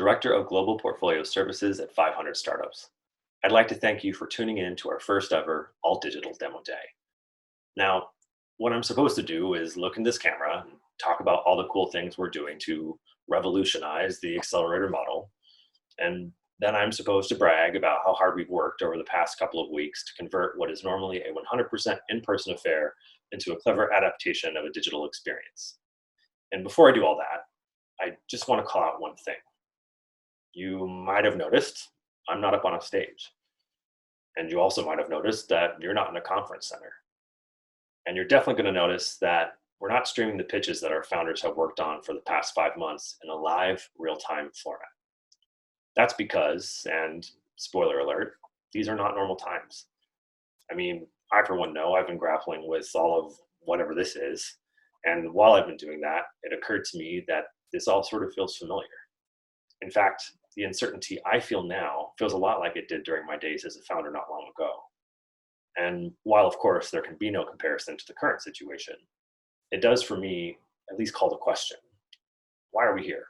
Director of Global Portfolio Services at 500 Startups. I'd like to thank you for tuning in to our first ever all digital demo day. Now, what I'm supposed to do is look in this camera and talk about all the cool things we're doing to revolutionize the accelerator model. And then I'm supposed to brag about how hard we've worked over the past couple of weeks to convert what is normally a 100% in-person affair into a clever adaptation of a digital experience. And before I do all that, I just want to call out one thing. You might have noticed I'm not up on a stage. And you also might have noticed that you're not in a conference center. And you're definitely going to notice that we're not streaming the pitches that our founders have worked on for the past 5 months in a live, real-time format. That's because, and spoiler alert, these are not normal times. I mean, I for one know I've been grappling with all of whatever this is. And while I've been doing that, it occurred to me that this all sort of feels familiar. In fact, the uncertainty I feel now feels a lot like it did during my days as a founder not long ago. And while, of course, there can be no comparison to the current situation, it does for me at least call the question. Why are we here?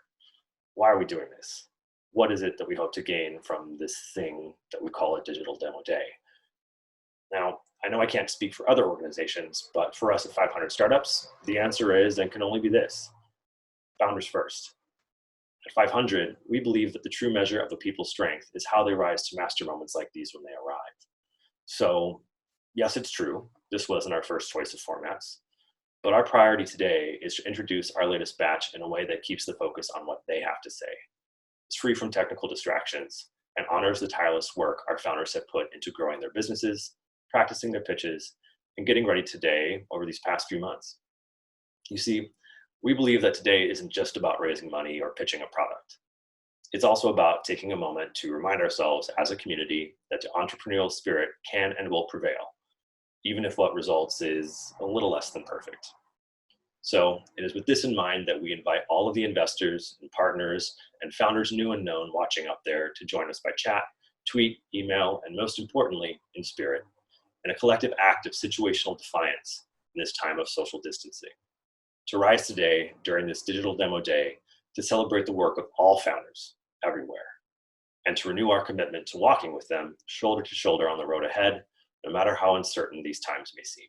Why are we doing this? What is it that we hope to gain from this thing that we call a digital demo day? Now, I know I can't speak for other organizations, but for us at 500 Startups, the answer is and can only be this: founders first. At 500, we believe that the true measure of a people's strength is how they rise to master moments like these when they arrive. So, yes, it's true, this wasn't our first choice of formats, but our priority today is to introduce our latest batch in a way that keeps the focus on what they have to say. It's free from technical distractions and honors the tireless work our founders have put into growing their businesses, practicing their pitches, and getting ready today over these past few months. You see, we believe that today isn't just about raising money or pitching a product. It's also about taking a moment to remind ourselves as a community that the entrepreneurial spirit can and will prevail, even if what results is a little less than perfect. So it is with this in mind that we invite all of the investors and partners and founders new and known watching out there to join us by chat, tweet, email, and most importantly, in spirit, in a collective act of situational defiance in this time of social distancing. To rise today during this digital demo day to celebrate the work of all founders everywhere, and to renew our commitment to walking with them shoulder to shoulder on the road ahead, no matter how uncertain these times may seem.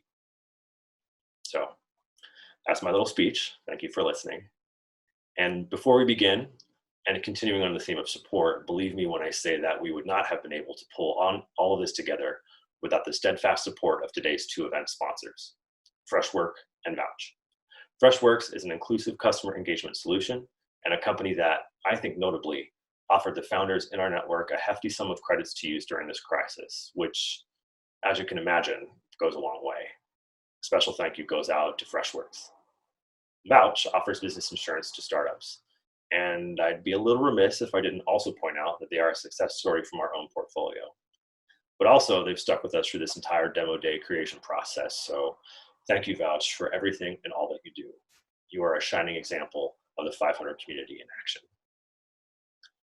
So that's my little speech. Thank you for listening. And before we begin, and continuing on the theme of support, believe me when I say that we would not have been able to pull on all of this together without the steadfast support of today's two event sponsors, Freshwork and Vouch. Freshworks is an inclusive customer engagement solution and a company that, I think notably, offered the founders in our network a hefty sum of credits to use during this crisis, which, as you can imagine, goes a long way. A special thank you goes out to Freshworks. Vouch offers business insurance to startups, and I'd be a little remiss if I didn't also point out that they are a success story from our own portfolio. But also, they've stuck with us through this entire demo day creation process, so thank you, Vouch, for everything and all that you do. You are a shining example of the 500 community in action.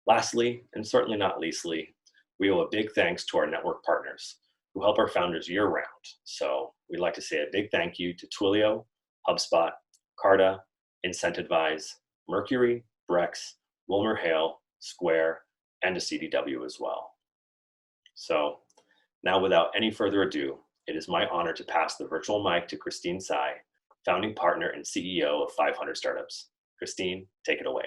Lastly, and certainly not leastly, we owe a big thanks to our network partners who help our founders year-round. So we'd like to say a big thank you to Twilio, HubSpot, Carta, Incentivize, Mercury, Brex, WilmerHale, Square, and to CDW as well. So now, without any further ado, it is my honor to pass the virtual mic to Christine Tsai, founding partner and CEO of 500 Startups. Christine, take it away.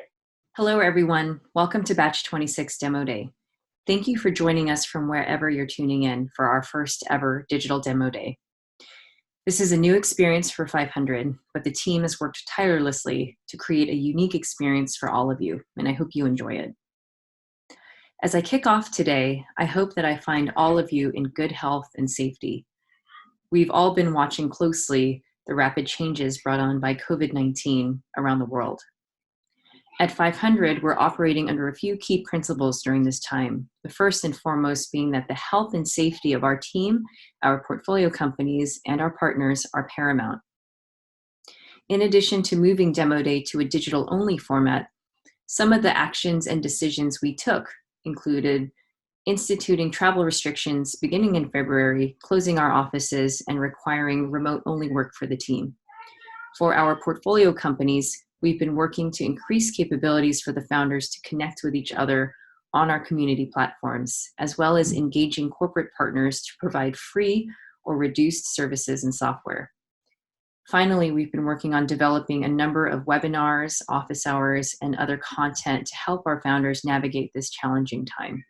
Hello, everyone. Welcome to Batch 26 Demo Day. Thank you for joining us from wherever you're tuning in for our first ever digital demo day. This is a new experience for 500, but the team has worked tirelessly to create a unique experience for all of you, and I hope you enjoy it. As I kick off today, I hope that I find all of you in good health and safety. We've all been watching closely the rapid changes brought on by COVID-19 around the world. At 500, we're operating under a few key principles during this time. The first and foremost being that the health and safety of our team, our portfolio companies, and our partners are paramount. In addition to moving Demo Day to a digital-only format, some of the actions and decisions we took included instituting travel restrictions beginning in February, closing our offices, and requiring remote-only work for the team. For our portfolio companies, we've been working to increase capabilities for the founders to connect with each other on our community platforms, as well as engaging corporate partners to provide free or reduced services and software. Finally, we've been working on developing a number of webinars, office hours, and other content to help our founders navigate this challenging time.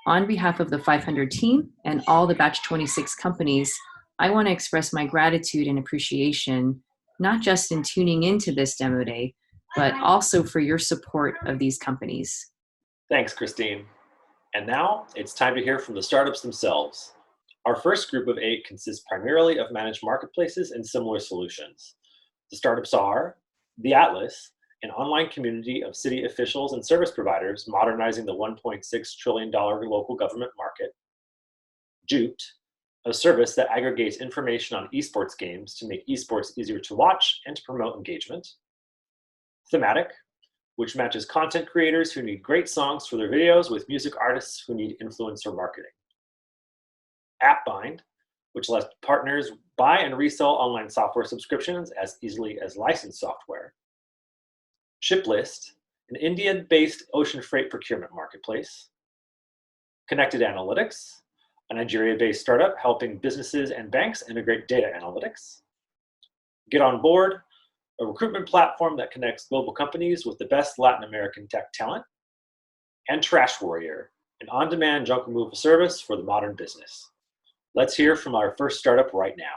On behalf of the 500 team and all the Batch 26 companies, I want to express my gratitude and appreciation, not just in tuning into this demo day, but also for your support of these companies. Thanks, Christine. And now it's time to hear from the startups themselves. Our first group of 8 consists primarily of managed marketplaces and similar solutions. The startups are The Atlas, an online community of city officials and service providers modernizing the $1.6 trillion local government market. Juked, a service that aggregates information on esports games to make esports easier to watch and to promote engagement. Thematic, which matches content creators who need great songs for their videos with music artists who need influencer marketing. AppBind, which lets partners buy and resell online software subscriptions as easily as licensed software. ShipList, an India-based ocean freight procurement marketplace. Connected Analytics, a Nigeria-based startup helping businesses and banks integrate data analytics. Get On Board, a recruitment platform that connects global companies with the best Latin American tech talent. And Trash Warrior, an on-demand junk removal service for the modern business. Let's hear from our first startup right now.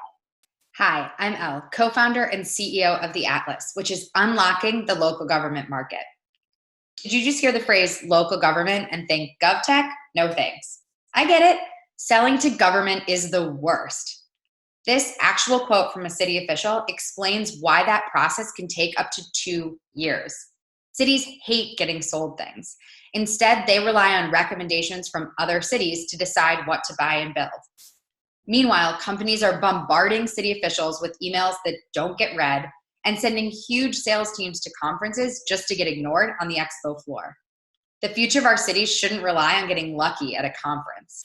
Hi, I'm Elle, co-founder and CEO of The Atlas, which is unlocking the local government market. Did you just hear the phrase local government and think GovTech? No thanks. I get it. Selling to government is the worst. This actual quote from a city official explains why that process can take up to 2 years. Cities hate getting sold things. Instead, they rely on recommendations from other cities to decide what to buy and build. Meanwhile, companies are bombarding city officials with emails that don't get read and sending huge sales teams to conferences just to get ignored on the expo floor. The future of our cities shouldn't rely on getting lucky at a conference.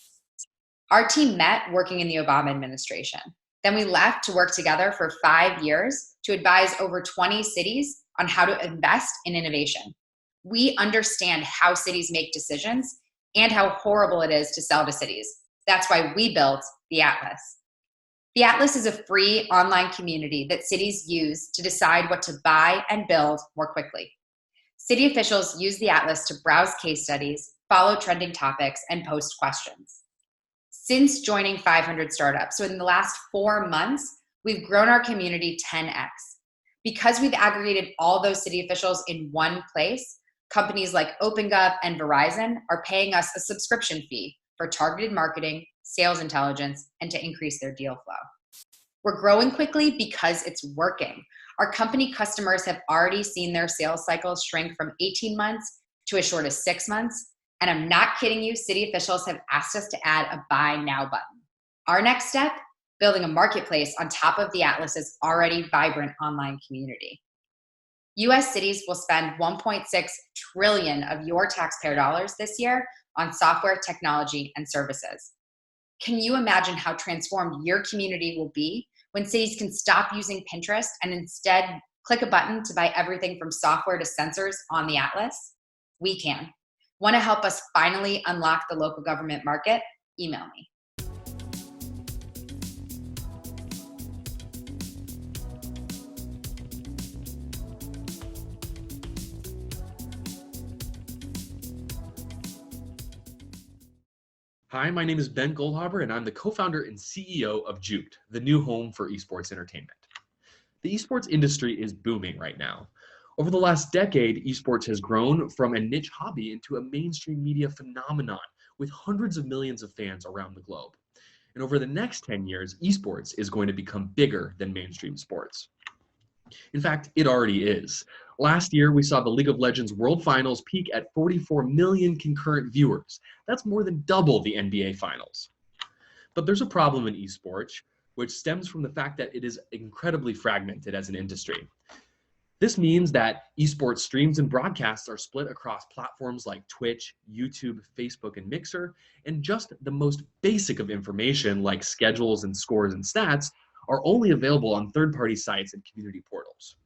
Our team met working in the Obama administration. Then we left to work together for 5 years to advise over 20 cities on how to invest in innovation. We understand how cities make decisions and how horrible it is to sell to cities. That's why we built The Atlas. The Atlas is a free online community that cities use to decide what to buy and build more quickly. City officials use The Atlas to browse case studies, follow trending topics, and post questions. Since joining 500 startups, so in the last 4 months, we've grown our community 10x. Because we've aggregated all those city officials in one place, companies like OpenGov and Verizon are paying us a subscription fee for targeted marketing, sales intelligence, and to increase their deal flow. We're growing quickly because it's working. Our company customers have already seen their sales cycles shrink from 18 months to as short as 6 months. And I'm not kidding you, city officials have asked us to add a buy now button. Our next step, building a marketplace on top of the Atlas's already vibrant online community. US cities will spend $1.6 trillion of your taxpayer dollars this year on software, technology, and services. Can you imagine how transformed your community will be when cities can stop using Pinterest and instead click a button to buy everything from software to sensors on the Atlas? We can. Want to help us finally unlock the local government market? Email me. Hi, my name is Ben Goldhaber, and I'm the co-founder and CEO of Juked, the new home for esports entertainment. The esports industry is booming right now. Over the last decade, esports has grown from a niche hobby into a mainstream media phenomenon with hundreds of millions of fans around the globe. And over the next 10 years, esports is going to become bigger than mainstream sports. In fact, it already is. Last year, we saw the League of Legends World Finals peak at 44 million concurrent viewers. That's more than double the NBA Finals. But there's a problem in esports, which stems from the fact that it is incredibly fragmented as an industry. This means that esports streams and broadcasts are split across platforms like Twitch, YouTube, Facebook, and Mixer, and just the most basic of information like schedules and scores and stats are only available on third-party sites and community portals.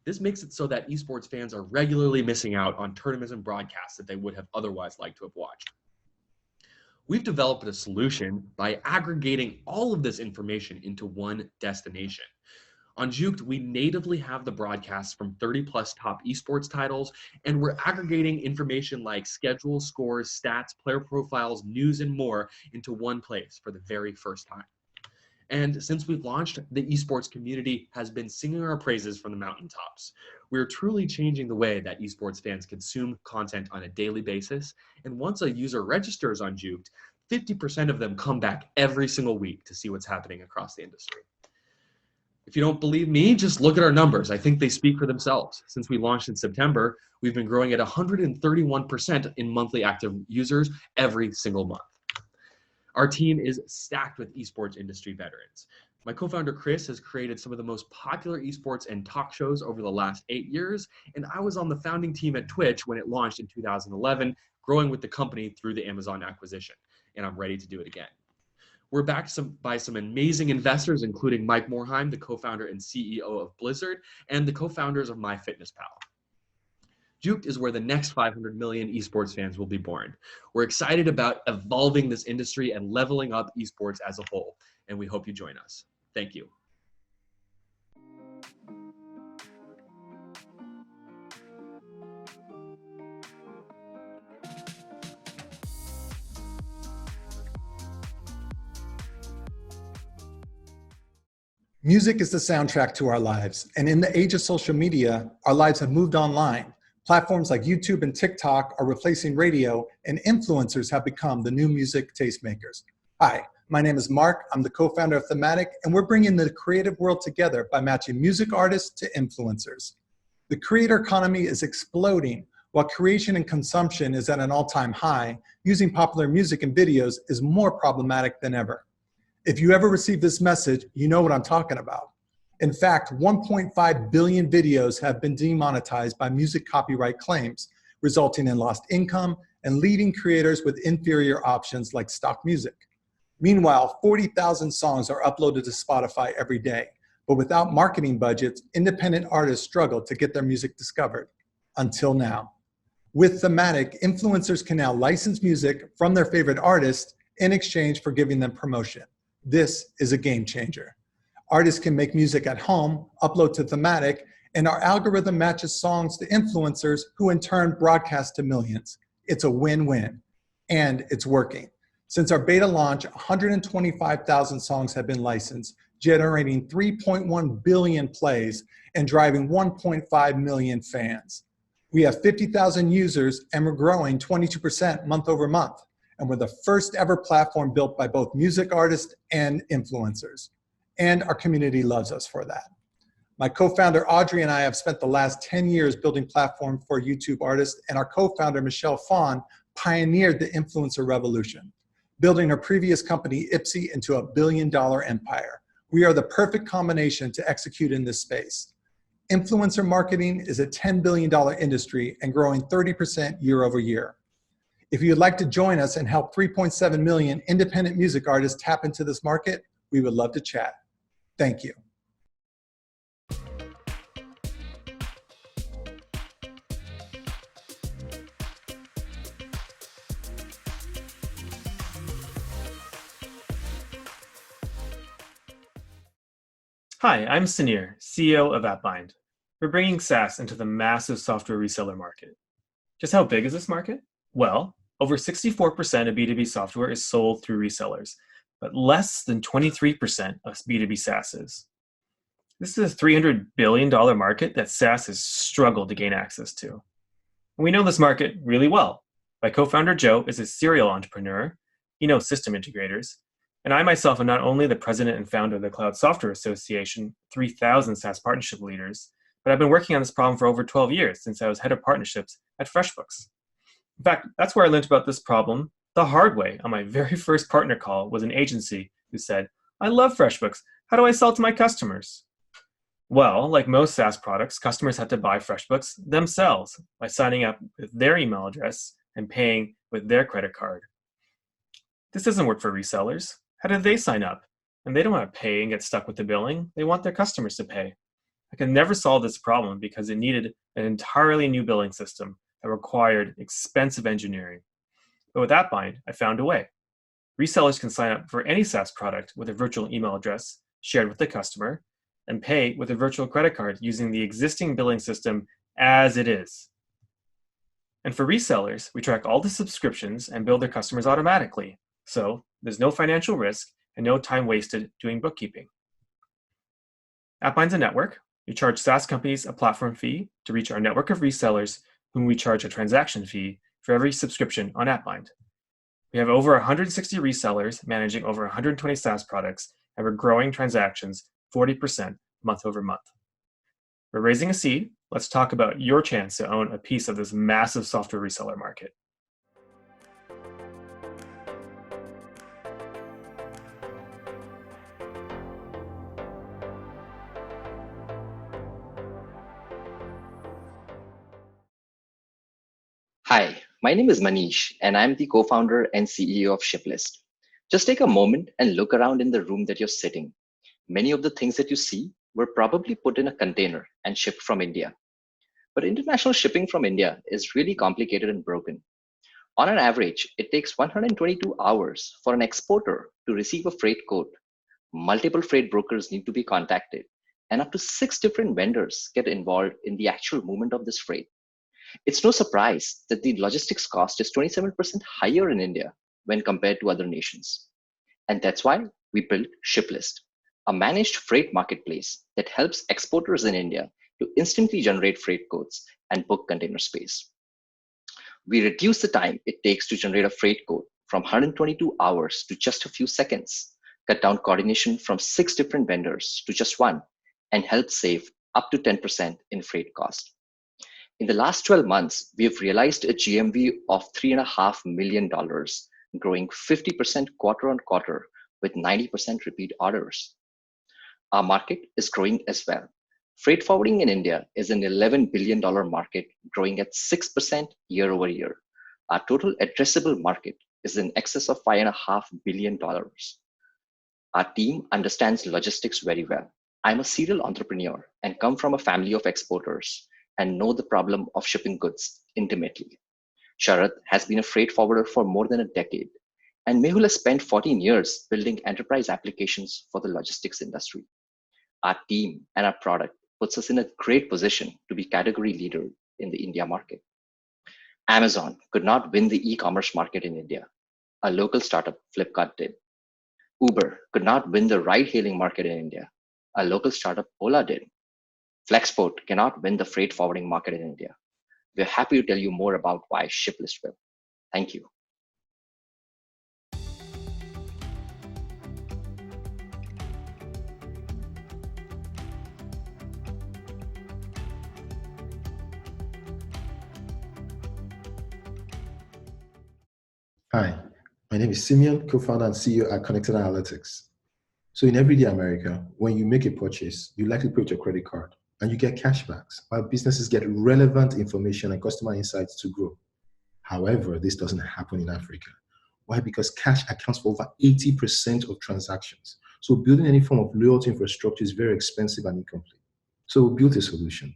This makes it so that esports fans are regularly missing out on tournaments and broadcasts that they would have otherwise liked to have watched. We've developed a solution by aggregating all of this information into one destination. On Juked, we natively have the broadcasts from 30 plus top esports titles, and we're aggregating information like schedules, scores, stats, player profiles, news, and more into one place for the very first time. And since we've launched, the esports community has been singing our praises from the mountaintops. We're truly changing the way that esports fans consume content on a daily basis. And once a user registers on Juked, 50% of them come back every single week to see what's happening across the industry. If you don't believe me, just look at our numbers. I think they speak for themselves. Since we launched in September, we've been growing at 131% in monthly active users every single month. Our team is stacked with esports industry veterans. My co-founder Chris has created some of the most popular esports and talk shows over the last 8 years, and I was on the founding team at Twitch when it launched in 2011, growing with the company through the Amazon acquisition, and I'm ready to do it again. We're backed by some amazing investors, including Mike Morheim, the co-founder and CEO of Blizzard, and the co-founders of MyFitnessPal. Juked is where the next 500 million esports fans will be born. We're excited about evolving this industry and leveling up esports as a whole, and we hope you join us. Thank you. Music is the soundtrack to our lives, and in the age of social media, our lives have moved online. Platforms like YouTube and TikTok are replacing radio, and influencers have become the new music tastemakers. Hi, my name is Mark. I'm the co-founder of Thematic, and we're bringing the creative world together by matching music artists to influencers. The creator economy is exploding. While creation and consumption is at an all-time high, using popular music and videos is more problematic than ever. If you ever receive this message, you know what I'm talking about. In fact, 1.5 billion videos have been demonetized by music copyright claims, resulting in lost income and leaving creators with inferior options like stock music. Meanwhile, 40,000 songs are uploaded to Spotify every day, but without marketing budgets, independent artists struggle to get their music discovered. Until now. With Thematic, influencers can now license music from their favorite artists in exchange for giving them promotion. This is a game changer. Artists can make music at home, upload to Thematic, and our algorithm matches songs to influencers who in turn broadcast to millions. It's a win-win, and it's working. Since our beta launch, 125,000 songs have been licensed, generating 3.1 billion plays and driving 1.5 million fans. We have 50,000 users and we're growing 22% month over month. And we're the first ever platform built by both music artists and influencers. And our community loves us for that. My co-founder Audrey and I have spent the last 10 years building platforms for YouTube artists, and our co-founder Michelle Fawn pioneered the influencer revolution, building her previous company Ipsy into a billion-dollar empire. We are the perfect combination to execute in this space. Influencer marketing is a $10 billion industry and growing 30% year over year. If you'd like to join us and help 3.7 million independent music artists tap into this market, we would love to chat. Thank you. Hi, I'm Sunir, CEO of AppBind. We're bringing SaaS into the massive software reseller market. Just how big is this market? Well, over 64% of B2B software is sold through resellers, but less than 23% of B2B SaaS is. This is a $300 billion market that SaaS has struggled to gain access to. And we know this market really well. My co-founder Joe is a serial entrepreneur. He knows system integrators. And I myself am not only the president and founder of the Cloud Software Association, 3,000 SaaS partnership leaders, but I've been working on this problem for over 12 years since I was head of partnerships at FreshBooks. In fact, that's where I learned about this problem the hard way. On my very first partner call was an agency who said, "I love FreshBooks. How do I sell to my customers?" Well, like most SaaS products, customers had to buy FreshBooks themselves by signing up with their email address and paying with their credit card. This doesn't work for resellers. How do they sign up? And they don't want to pay and get stuck with the billing. They want their customers to pay. I could never solve this problem because it needed an entirely new billing system that required expensive engineering. But with AppBind, I found a way. Resellers can sign up for any SaaS product with a virtual email address shared with the customer and pay with a virtual credit card using the existing billing system as it is. And for resellers, we track all the subscriptions and bill their customers automatically. So there's no financial risk and no time wasted doing bookkeeping. AppBind's a network. We charge SaaS companies a platform fee to reach our network of resellers, whom we charge a transaction fee for every subscription on AppBind. We have over 160 resellers managing over 120 SaaS products, and we're growing transactions 40% month over month. We're raising a seed. Let's talk about your chance to own a piece of this massive software reseller market. Hi, my name is Manish, and I'm the co-founder and CEO of Shiplist. Just take a moment and look around in the room that you're sitting. Many of the things that you see were probably put in a container and shipped from India. But international shipping from India is really complicated and broken. On an average, it takes 122 hours for an exporter to receive a freight quote. Multiple freight brokers need to be contacted, and up to 6 different vendors get involved in the actual movement of this freight. It's no surprise that the logistics cost is 27% higher in India when compared to other nations. And that's why we built Shiplist, a managed freight marketplace that helps exporters in India to instantly generate freight quotes and book container space. We reduce the time it takes to generate a freight quote from 122 hours to just a few seconds, cut down coordination from 6 different vendors to just one, and help save up to 10% in freight cost. In the last 12 months, we have realized a GMV of $3.5 million, growing 50% quarter on quarter with 90% repeat orders. Our market is growing as well. Freight forwarding in India is an $11 billion market, growing at 6% year over year. Our total addressable market is in excess of $5.5 billion. Our team understands logistics very well. I'm a serial entrepreneur and come from a family of exporters and know the problem of shipping goods intimately. Sharath has been a freight forwarder for more than a decade, and Mehul has spent 14 years building enterprise applications for the logistics industry. Our team and our product puts us in a great position to be category leader in the India market. Amazon could not win the e-commerce market in India. A local startup, Flipkart, did. Uber could not win the ride-hailing market in India. A local startup, Ola, did. Flexport cannot win the freight forwarding market in India. We're happy to tell you more about why Shiplist will. Thank you. Hi, my name is Simeon, co-founder and CEO at Connected Analytics. So in everyday America, when you make a purchase, you likely pay with your credit card and you get cashbacks, while businesses get relevant information and customer insights to grow. However, this doesn't happen in Africa. Why? Because cash accounts for over 80% of transactions. So building any form of loyalty infrastructure is very expensive and incomplete. So we built a solution.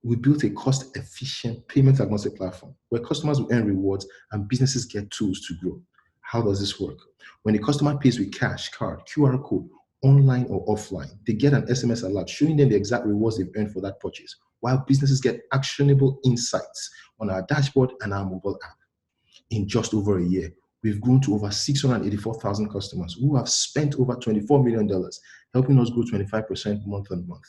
We built a cost-efficient payment-agnostic platform where customers will earn rewards and businesses get tools to grow. How does this work? When a customer pays with cash, card, QR code, online or offline, they get an SMS alert showing them the exact rewards they've earned for that purchase, while businesses get actionable insights on our dashboard and our mobile app. In just over a year, we've grown to over 684,000 customers who have spent over $24 million, helping us grow 25% month on month.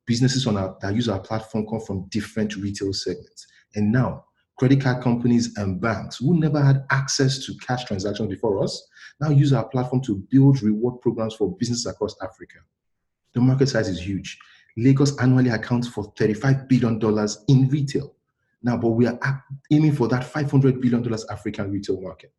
Businesses that use our platform come from different retail segments. And now, credit card companies and banks who never had access to cash transactions before us now use our platform to build reward programs for businesses across Africa. The market size is huge. Lagos annually accounts for $35 billion in retail. Now, but we are aiming for that $500 billion African retail market.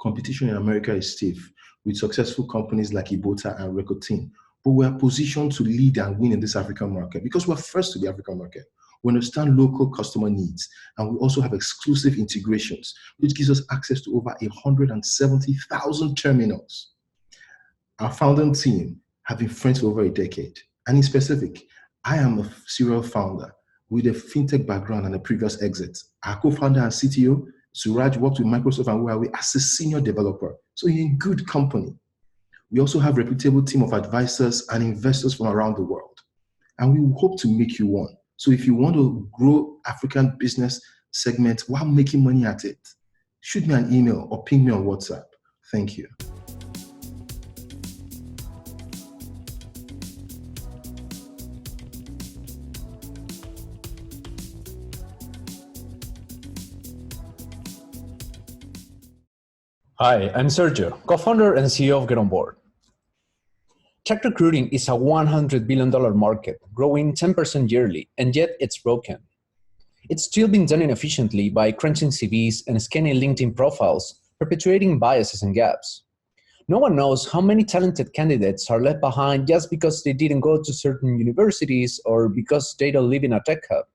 Competition in America is stiff, with successful companies like Ibota and Recording. But we are positioned to lead and win in this African market because we're first to the African market. We understand local customer needs, and we also have exclusive integrations, which gives us access to over 170,000 terminals. Our founding team have been friends for over a decade, and in specific, I am a serial founder with a fintech background and a previous exit. Our co-founder and CTO, Suraj, worked with Microsoft and Huawei as a senior developer. So you're in good company. We also have a reputable team of advisors and investors from around the world. And we hope to make you one. So if you want to grow African business segment while making money at it, shoot me an email or ping me on WhatsApp. Thank you. Hi, I'm Sergio, co-founder and CEO of Get On Board. Tech recruiting is a $100 billion market, growing 10% yearly, and yet it's broken. It's still being done inefficiently by crunching CVs and scanning LinkedIn profiles, perpetuating biases and gaps. No one knows how many talented candidates are left behind just because they didn't go to certain universities or because they don't live in a tech hub.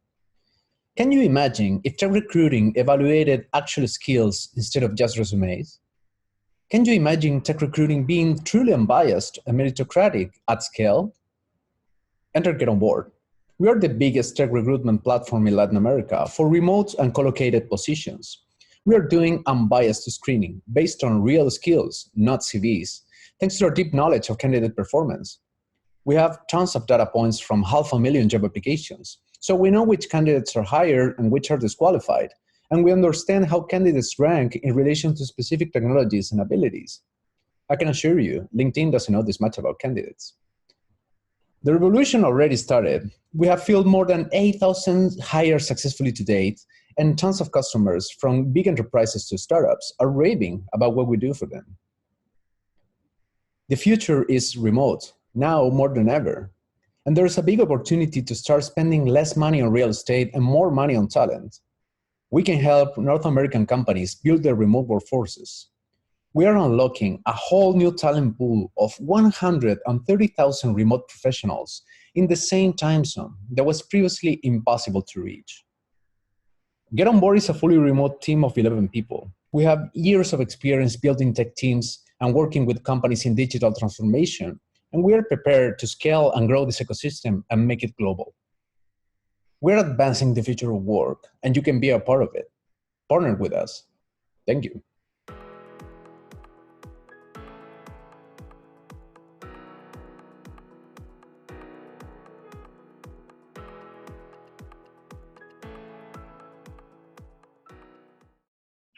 Can you imagine if tech recruiting evaluated actual skills instead of just resumes? Can you imagine tech recruiting being truly unbiased and meritocratic at scale? Enter Get On Board. We are the biggest tech recruitment platform in Latin America for remote and collocated positions. We are doing unbiased screening based on real skills, not CVs, thanks to our deep knowledge of candidate performance. We have tons of data points from 500,000 job applications, so we know which candidates are hired and which are disqualified. And we understand how candidates rank in relation to specific technologies and abilities. I can assure you, LinkedIn doesn't know this much about candidates. The revolution already started. We have filled more than 8,000 hires successfully to date, and tons of customers from big enterprises to startups are raving about what we do for them. The future is remote, now more than ever. And there's a big opportunity to start spending less money on real estate and more money on talent. We can help North American companies build their remote workforces. We are unlocking a whole new talent pool of 130,000 remote professionals in the same time zone that was previously impossible to reach. Get On Board is a fully remote team of 11 people. We have years of experience building tech teams and working with companies in digital transformation, and we are prepared to scale and grow this ecosystem and make it global. We're advancing the future of work, and you can be a part of it. Partner with us. Thank you.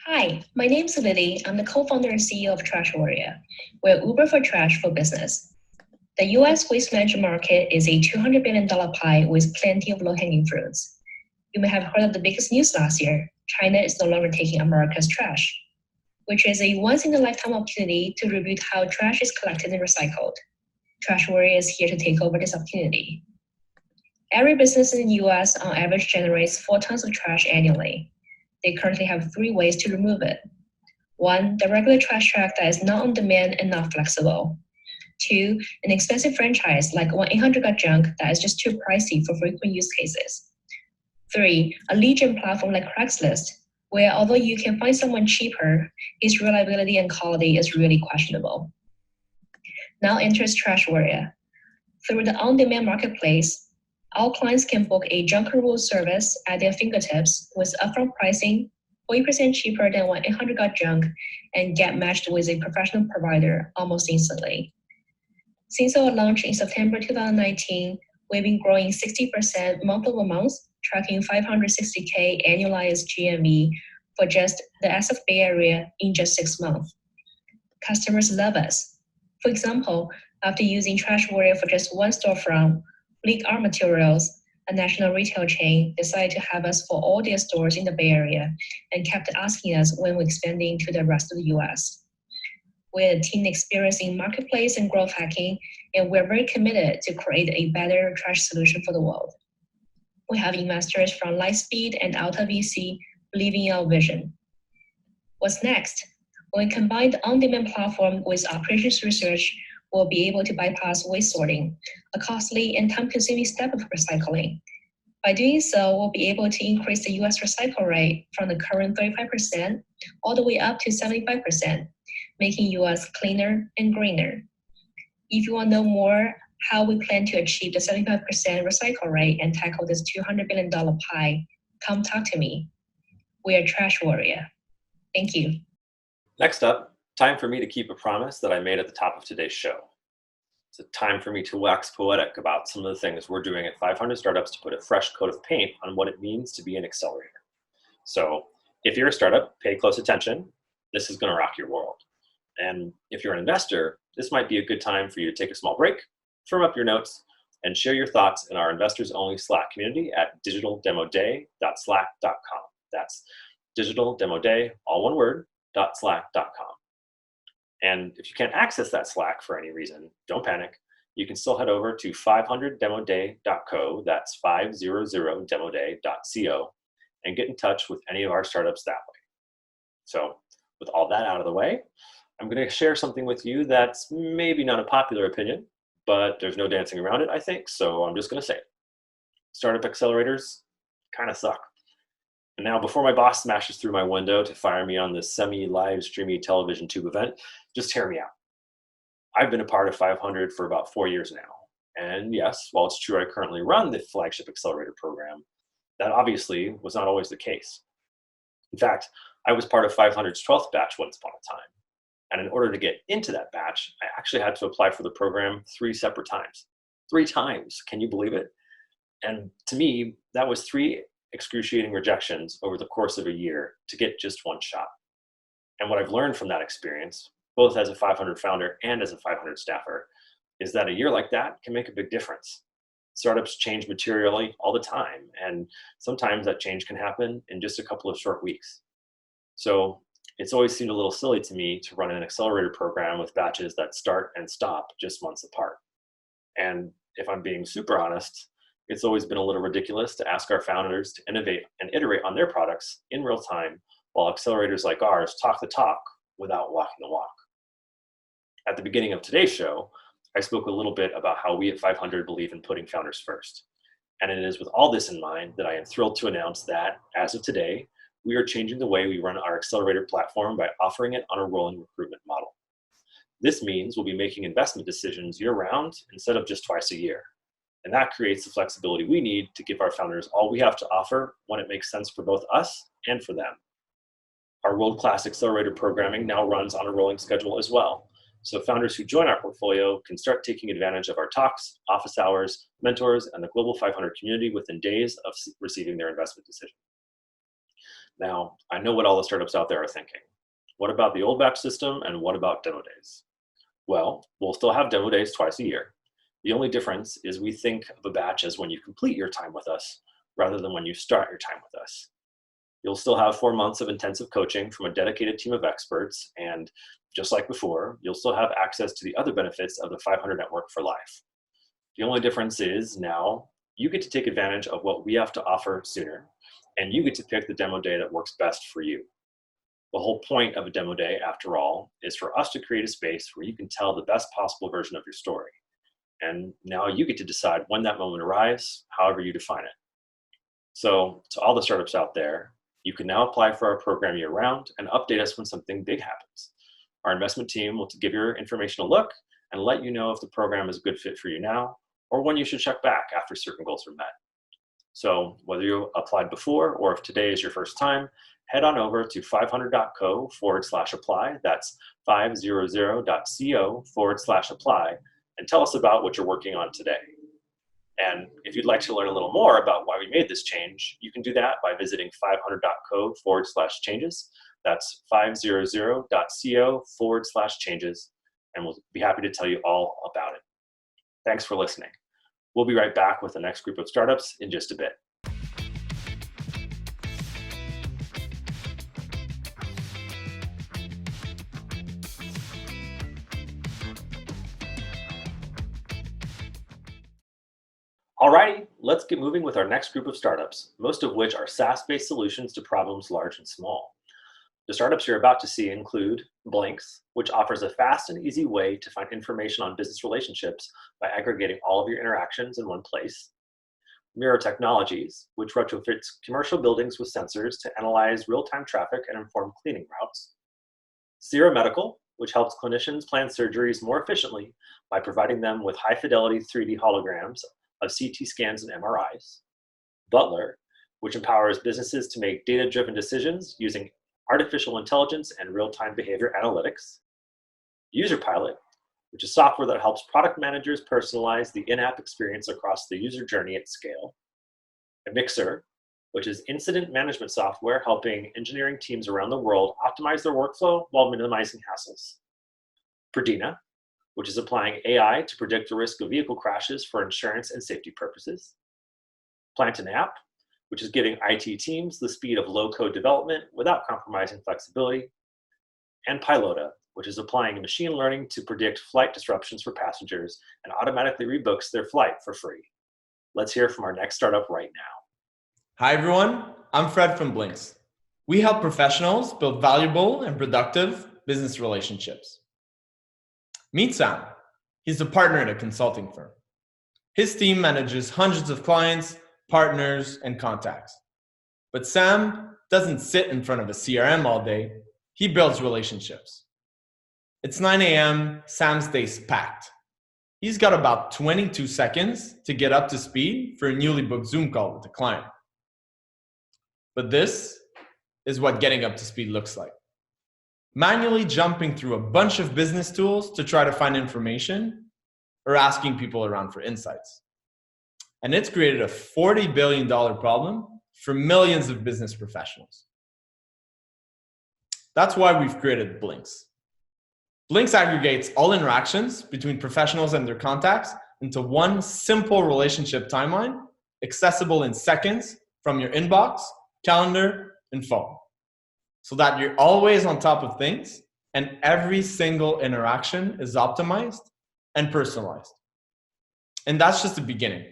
Hi, my name is Lily. I'm the co-founder and CEO of Trash Warrior. We're Uber for trash for business. The US waste management market is a $200 billion pie with plenty of low-hanging fruits. You may have heard of the biggest news last year. China is no longer taking America's trash, which is a once-in-a-lifetime opportunity to reboot how trash is collected and recycled. Trash Warrior is here to take over this opportunity. Every business in the US on average generates 4 tons of trash annually. They currently have 3 ways to remove it. 1, the regular trash track that is not on demand and not flexible. 2, an expensive franchise like 1-800-GOT-JUNK that is just too pricey for frequent use cases. 3, a lead gen platform like Craigslist, where although you can find someone cheaper, its reliability and quality is really questionable. Now enters Trash Warrior. Through the on-demand marketplace, our clients can book a junk removal service at their fingertips with upfront pricing, 40% cheaper than 1-800-GOT-JUNK, and get matched with a professional provider almost instantly. Since our launch in September 2019, we've been growing 60% month-over-month, tracking 560K annualized GMV for just the SF Bay Area in just 6 months. Customers love us. For example, after using Trash Warrior for just 1 storefront, Bleak Art Materials, a national retail chain, decided to have us for all their stores in the Bay Area and kept asking us when we're expanding to the rest of the US. We're a team experienced in marketplace and growth hacking, and we're very committed to create a better trash solution for the world. We have investors from Lightspeed and Alta VC believing in our vision. What's next? When we combine the on-demand platform with operations research, we'll be able to bypass waste sorting, a costly and time-consuming step of recycling. By doing so, we'll be able to increase the US recycle rate from the current 35% all the way up to 75%, making US cleaner and greener. If you want to know more how we plan to achieve the 75% recycle rate and tackle this $200 billion pie, come talk to me. We are Trash Warrior. Thank you. Next up, time for me to keep a promise that I made at the top of today's show. It's a time for me to wax poetic about some of the things we're doing at 500 Startups to put a fresh coat of paint on what it means to be an accelerator. So if you're a startup, pay close attention. This is going to rock your world. And if you're an investor, this might be a good time for you to take a small break, firm up your notes, and share your thoughts in our investors-only Slack community at digitaldemoday.slack.com. That's digitaldemoday, all one word, .slack.com. And if you can't access that Slack for any reason, don't panic. You can still head over to 500demoday.co, that's 500demoday.co, and get in touch with any of our startups that way. So with all that out of the way, I'm going to share something with you that's maybe not a popular opinion, but there's no dancing around it, I think, so I'm just going to say it. Startup accelerators kind of suck. And now, before my boss smashes through my window to fire me on this semi-live streamy television tube event, just hear me out. I've been a part of 500 for about 4 years now. And yes, while it's true I currently run the flagship accelerator program, that obviously was not always the case. In fact, I was part of 500's 12th batch once upon a time. And in order to get into that batch, I actually had to apply for the program 3 separate times. 3 times, can you believe it? And to me, that was 3 excruciating rejections over the course of a year to get just 1 shot. And what I've learned from that experience, both as a 500 founder and as a 500 staffer, is that a year like that can make a big difference. Startups change materially all the time, and sometimes that change can happen in just a couple of short weeks. So it's always seemed a little silly to me to run an accelerator program with batches that start and stop just months apart. And if I'm being super honest, it's always been a little ridiculous to ask our founders to innovate and iterate on their products in real time while accelerators like ours talk the talk without walking the walk. At the beginning of today's show, I spoke a little bit about how we at 500 believe in putting founders first. And it is with all this in mind that I am thrilled to announce that, as of today, we are changing the way we run our accelerator platform by offering it on a rolling recruitment model. This means we'll be making investment decisions year-round instead of just twice a year. And that creates the flexibility we need to give our founders all we have to offer when it makes sense for both us and for them. Our world-class accelerator programming now runs on a rolling schedule as well. So founders who join our portfolio can start taking advantage of our talks, office hours, mentors, and the Global 500 community within days of receiving their investment decision. Now, I know what all the startups out there are thinking. What about the old batch system, and what about demo days? Well, we'll still have demo days twice a year. The only difference is we think of a batch as when you complete your time with us, rather than when you start your time with us. You'll still have 4 months of intensive coaching from a dedicated team of experts, and just like before, you'll still have access to the other benefits of the 500 Network for life. The only difference is now you get to take advantage of what we have to offer sooner, and you get to pick the demo day that works best for you. The whole point of a demo day, after all, is for us to create a space where you can tell the best possible version of your story. And now you get to decide when that moment arrives, however you define it. So to all the startups out there, you can now apply for our program year-round and update us when something big happens. Our investment team will give your information a look and let you know if the program is a good fit for you now or when you should check back after certain goals are met. So whether you applied before or if today is your first time, head on over to 500.co/apply. That's 500.co/apply, and tell us about what you're working on today. And if you'd like to learn a little more about why we made this change, you can do that by visiting 500.co/changes. That's 500.co/changes, and we'll be happy to tell you all about it. Thanks for listening. We'll be right back with the next group of startups in just a bit. Alrighty, let's get moving with our next group of startups, most of which are SaaS-based solutions to problems large and small. The startups you're about to see include Blinks, which offers a fast and easy way to find information on business relationships by aggregating all of your interactions in one place. Miro Technologies, which retrofits commercial buildings with sensors to analyze real-time traffic and inform cleaning routes. Sierra Medical, which helps clinicians plan surgeries more efficiently by providing them with high-fidelity 3D holograms of CT scans and MRIs. Butler, which empowers businesses to make data-driven decisions using artificial intelligence and real-time behavior analytics. UserPilot, which is software that helps product managers personalize the in-app experience across the user journey at scale. And Mixer, which is incident management software helping engineering teams around the world optimize their workflow while minimizing hassles. Perdina, which is applying AI to predict the risk of vehicle crashes for insurance and safety purposes. Plant an App, which is giving IT teams the speed of low-code development without compromising flexibility. And Pilota, which is applying machine learning to predict flight disruptions for passengers and automatically rebooks their flight for free. Let's hear from our next startup right now. Hi everyone, I'm Fred from Blinks. We help professionals build valuable and productive business relationships. Meet Sam. He's a partner at a consulting firm. His team manages hundreds of clients, partners, and contacts. But Sam doesn't sit in front of a CRM all day. He builds relationships. It's 9 a.m., Sam's day's packed. He's got about 22 seconds to get up to speed for a newly booked Zoom call with a client. But this is what getting up to speed looks like. Manually jumping through a bunch of business tools to try to find information or asking people around for insights. And it's created a $40 billion problem for millions of business professionals. That's why we've created Blinks. Blinks aggregates all interactions between professionals and their contacts into one simple relationship timeline, accessible in seconds from your inbox, calendar, and phone, so that you're always on top of things and every single interaction is optimized and personalized. And that's just the beginning.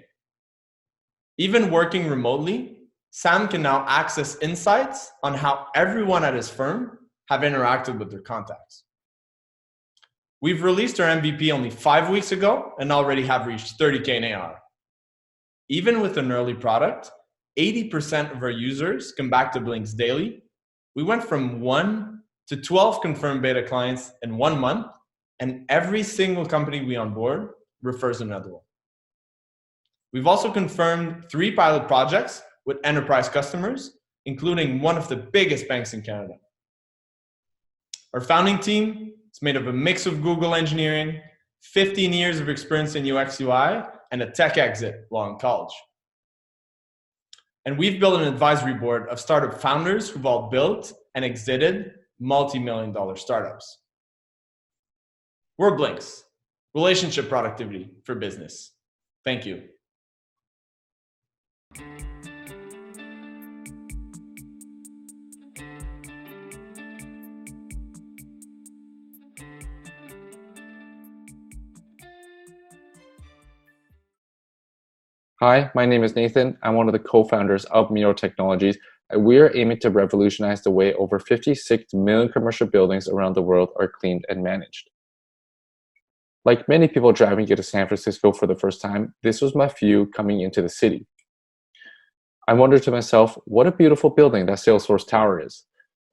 Even working remotely, Sam can now access insights on how everyone at his firm have interacted with their contacts. We've released our MVP only 5 weeks ago and already have reached 30K in AR. Even with an early product, 80% of our users come back to Blinks daily. We went from 1 to 12 confirmed beta clients in 1 month, and every single company we onboard refers another one. We've also confirmed 3 pilot projects with enterprise customers, including one of the biggest banks in Canada. Our founding team is made of a mix of Google engineering, 15 years of experience in UX UI, and a tech exit while in college. And we've built an advisory board of startup founders who've all built and exited multi-million-dollar startups. We're Blinks, relationship productivity for business. Thank you. Hi, my name is Nathan. I'm one of the co-founders of Miro Technologies, and we are aiming to revolutionize the way over 56 million commercial buildings around the world are cleaned and managed. Like many people driving into San Francisco for the first time, this was my view coming into the city. I wondered to myself, what a beautiful building that Salesforce Tower is.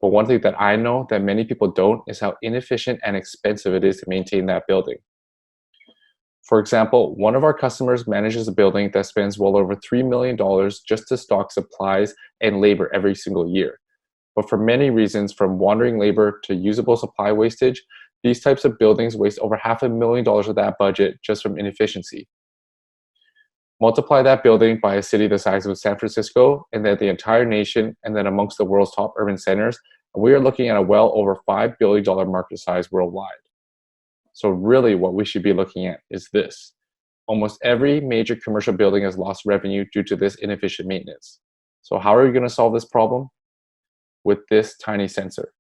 But one thing that I know that many people don't is how inefficient and expensive it is to maintain that building. For example, one of our customers manages a building that spends well over $3 million just to stock supplies and labor every single year. But for many reasons, from wandering labor to usable supply wastage, these types of buildings waste over $500,000 of that budget just from inefficiency. Multiply that building by a city the size of San Francisco, and then the entire nation, and then amongst the world's top urban centers, and we are looking at a well over $5 billion market size worldwide. So really what we should be looking at is this. Almost every major commercial building has lost revenue due to this inefficient maintenance. So how are we going to solve this problem? With this tiny sensor.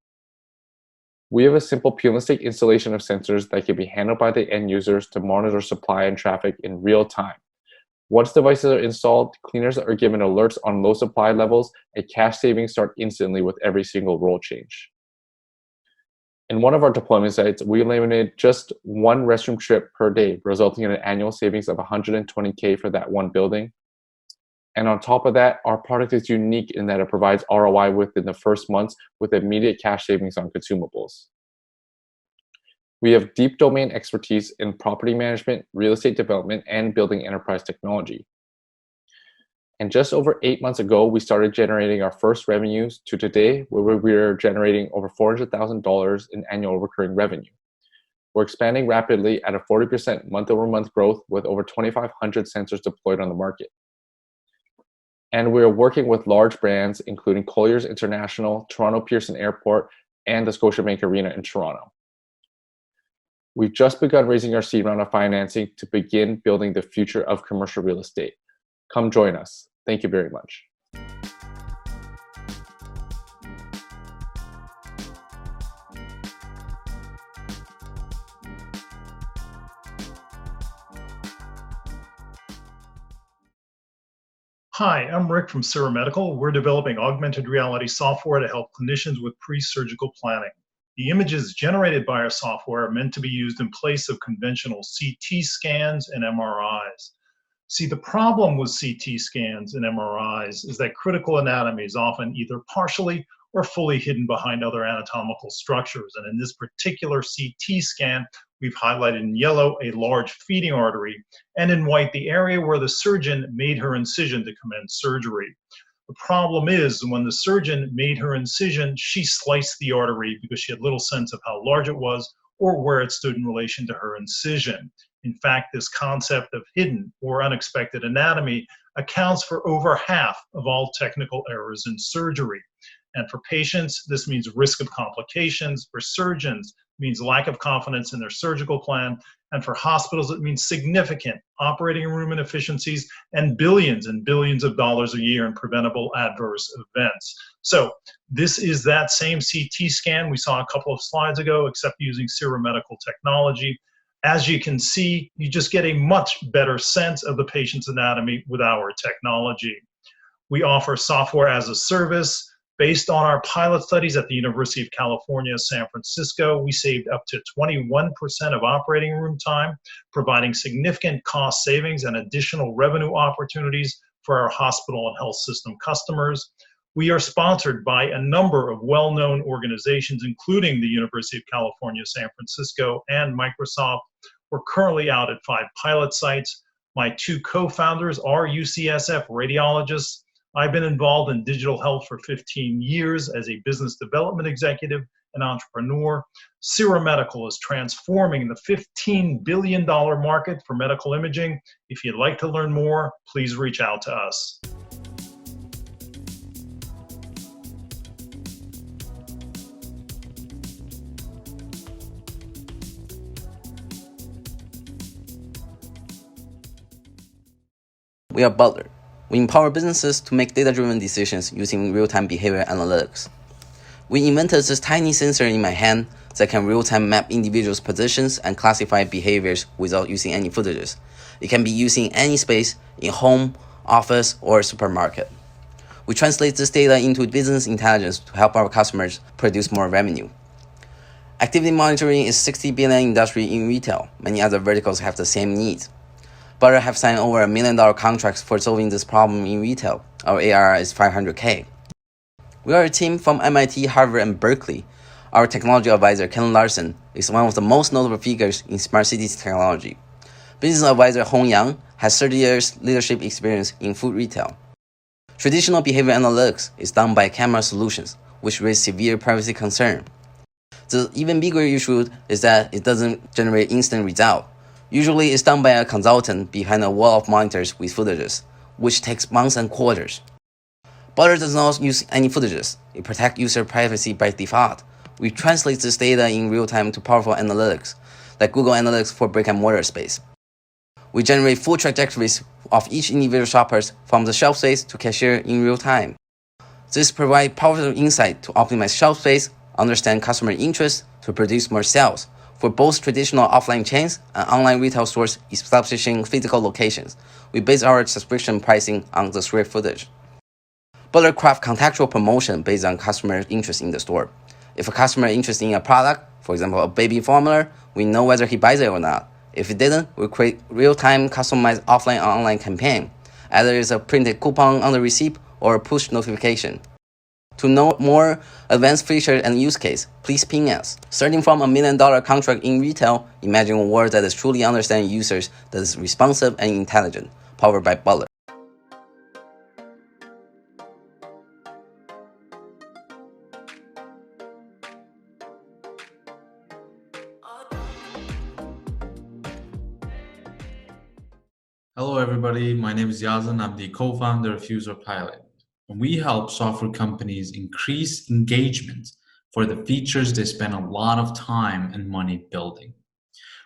We have a simple peel-and-stick installation of sensors that can be handled by the end users to monitor supply and traffic in real time. Once devices are installed, cleaners are given alerts on low supply levels, and cash savings start instantly with every single role change. In one of our deployment sites, we eliminated just 1 restroom trip per day, resulting in an annual savings of $120K for that one building. And on top of that, our product is unique in that it provides ROI within the first months with immediate cash savings on consumables. We have deep domain expertise in property management, real estate development, and building enterprise technology. And just over 8 months ago, we started generating our first revenues to today, where we're generating over $400,000 in annual recurring revenue. We're expanding rapidly at a 40% month-over-month growth with over 2,500 sensors deployed on the market. And we're working with large brands, including Colliers International, Toronto Pearson Airport, and the Scotiabank Arena in Toronto. We've just begun raising our seed round of financing to begin building the future of commercial real estate. Come join us. Thank you very much. Hi, I'm Rick from Sira Medical. We're developing augmented reality software to help clinicians with pre-surgical planning. The images generated by our software are meant to be used in place of conventional CT scans and MRIs. See, the problem with CT scans and MRIs is that critical anatomy is often either partially or fully hidden behind other anatomical structures. And in this particular CT scan, we've highlighted in yellow a large feeding artery, and in white the area where the surgeon made her incision to commence surgery. The problem is when the surgeon made her incision, she sliced the artery because she had little sense of how large it was or where it stood in relation to her incision. In fact, this concept of hidden or unexpected anatomy accounts for over half of all technical errors in surgery. And for patients, this means risk of complications. For surgeons, it means lack of confidence in their surgical plan. And for hospitals, it means significant operating room inefficiencies and billions of dollars a year in preventable adverse events. So this is that same CT scan we saw a couple of slides ago, except using Sira Medical technology. As you can see, you just get a much better sense of the patient's anatomy with our technology. We offer software as a service. Based on our pilot studies at the University of California, San Francisco, we saved up to 21% of operating room time, providing significant cost savings and additional revenue opportunities for our hospital and health system customers. We are sponsored by a number of well-known organizations, including the University of California, San Francisco, and Microsoft. We're currently out at 5 pilot sites. My 2 co-founders are UCSF radiologists. I've been involved in digital health for 15 years as a business development executive and entrepreneur. Sira Medical is transforming the $15 billion market for medical imaging. If you'd like to learn more, please reach out to us. We are Butler. We empower businesses to make data-driven decisions using real-time behavior analytics. We invented this tiny sensor in my hand that can real-time map individuals' positions and classify behaviors without using any footages. It can be used in any space, in home, office, or supermarket. We translate this data into business intelligence to help our customers produce more revenue. Activity monitoring is $60 billion industry in retail. Many other verticals have the same needs. Butler have signed over $1 million contracts for solving this problem in retail. Our ARR is $500K. We are a team from MIT, Harvard, and Berkeley. Our technology advisor, Ken Larson, is one of the most notable figures in smart cities technology. Business advisor Hong Yang has 30 years leadership experience in food retail. Traditional behavior analytics is done by camera solutions, which raise severe privacy concern. The even bigger issue is that it doesn't generate instant result. Usually it's done by a consultant behind a wall of monitors with footages, which takes months and quarters. Butler does not use any footages. It protects user privacy by default. We translate this data in real time to powerful analytics, like Google Analytics for brick-and-mortar space. We generate full trajectories of each individual shopper from the shelf space to cashier in real time. This provides powerful insight to optimize shelf space, understand customer interest to produce more sales, for both traditional offline chains and online retail stores establishing physical locations. We base our subscription pricing on the square footage. Butler craft contextual promotion based on customer interest in the store. If a customer is interested in a product, for example, a baby formula, we know whether he buys it or not. If he didn't, we create real-time customized offline and online campaign. Either it's a printed coupon on the receipt or a push notification. To know more advanced features and use case, please ping us. Starting from $1 million contract in retail, imagine a world that is truly understanding users, that is responsive and intelligent, powered by Butler. Hello, everybody. My name is Yazan. I'm the co-founder of User Pilot. And we help software companies increase engagement for the features they spend a lot of time and money building.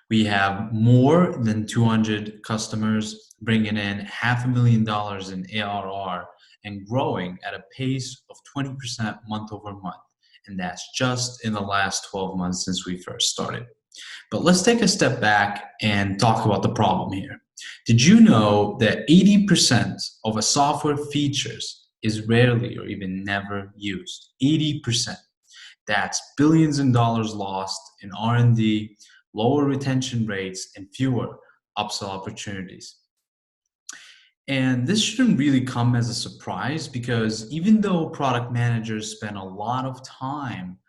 We have more than 200 customers bringing in $500,000 in ARR and growing at a pace of 20% month over month. And that's just in the last 12 months since we first started. But let's take a step back and talk about the problem here. Did you know that 80% of a software features is rarely or even never used? 80%. That's billions in dollars lost in R&D, lower retention rates, and fewer upsell opportunities. And this shouldn't really come as a surprise, because even though product managers spend a lot of time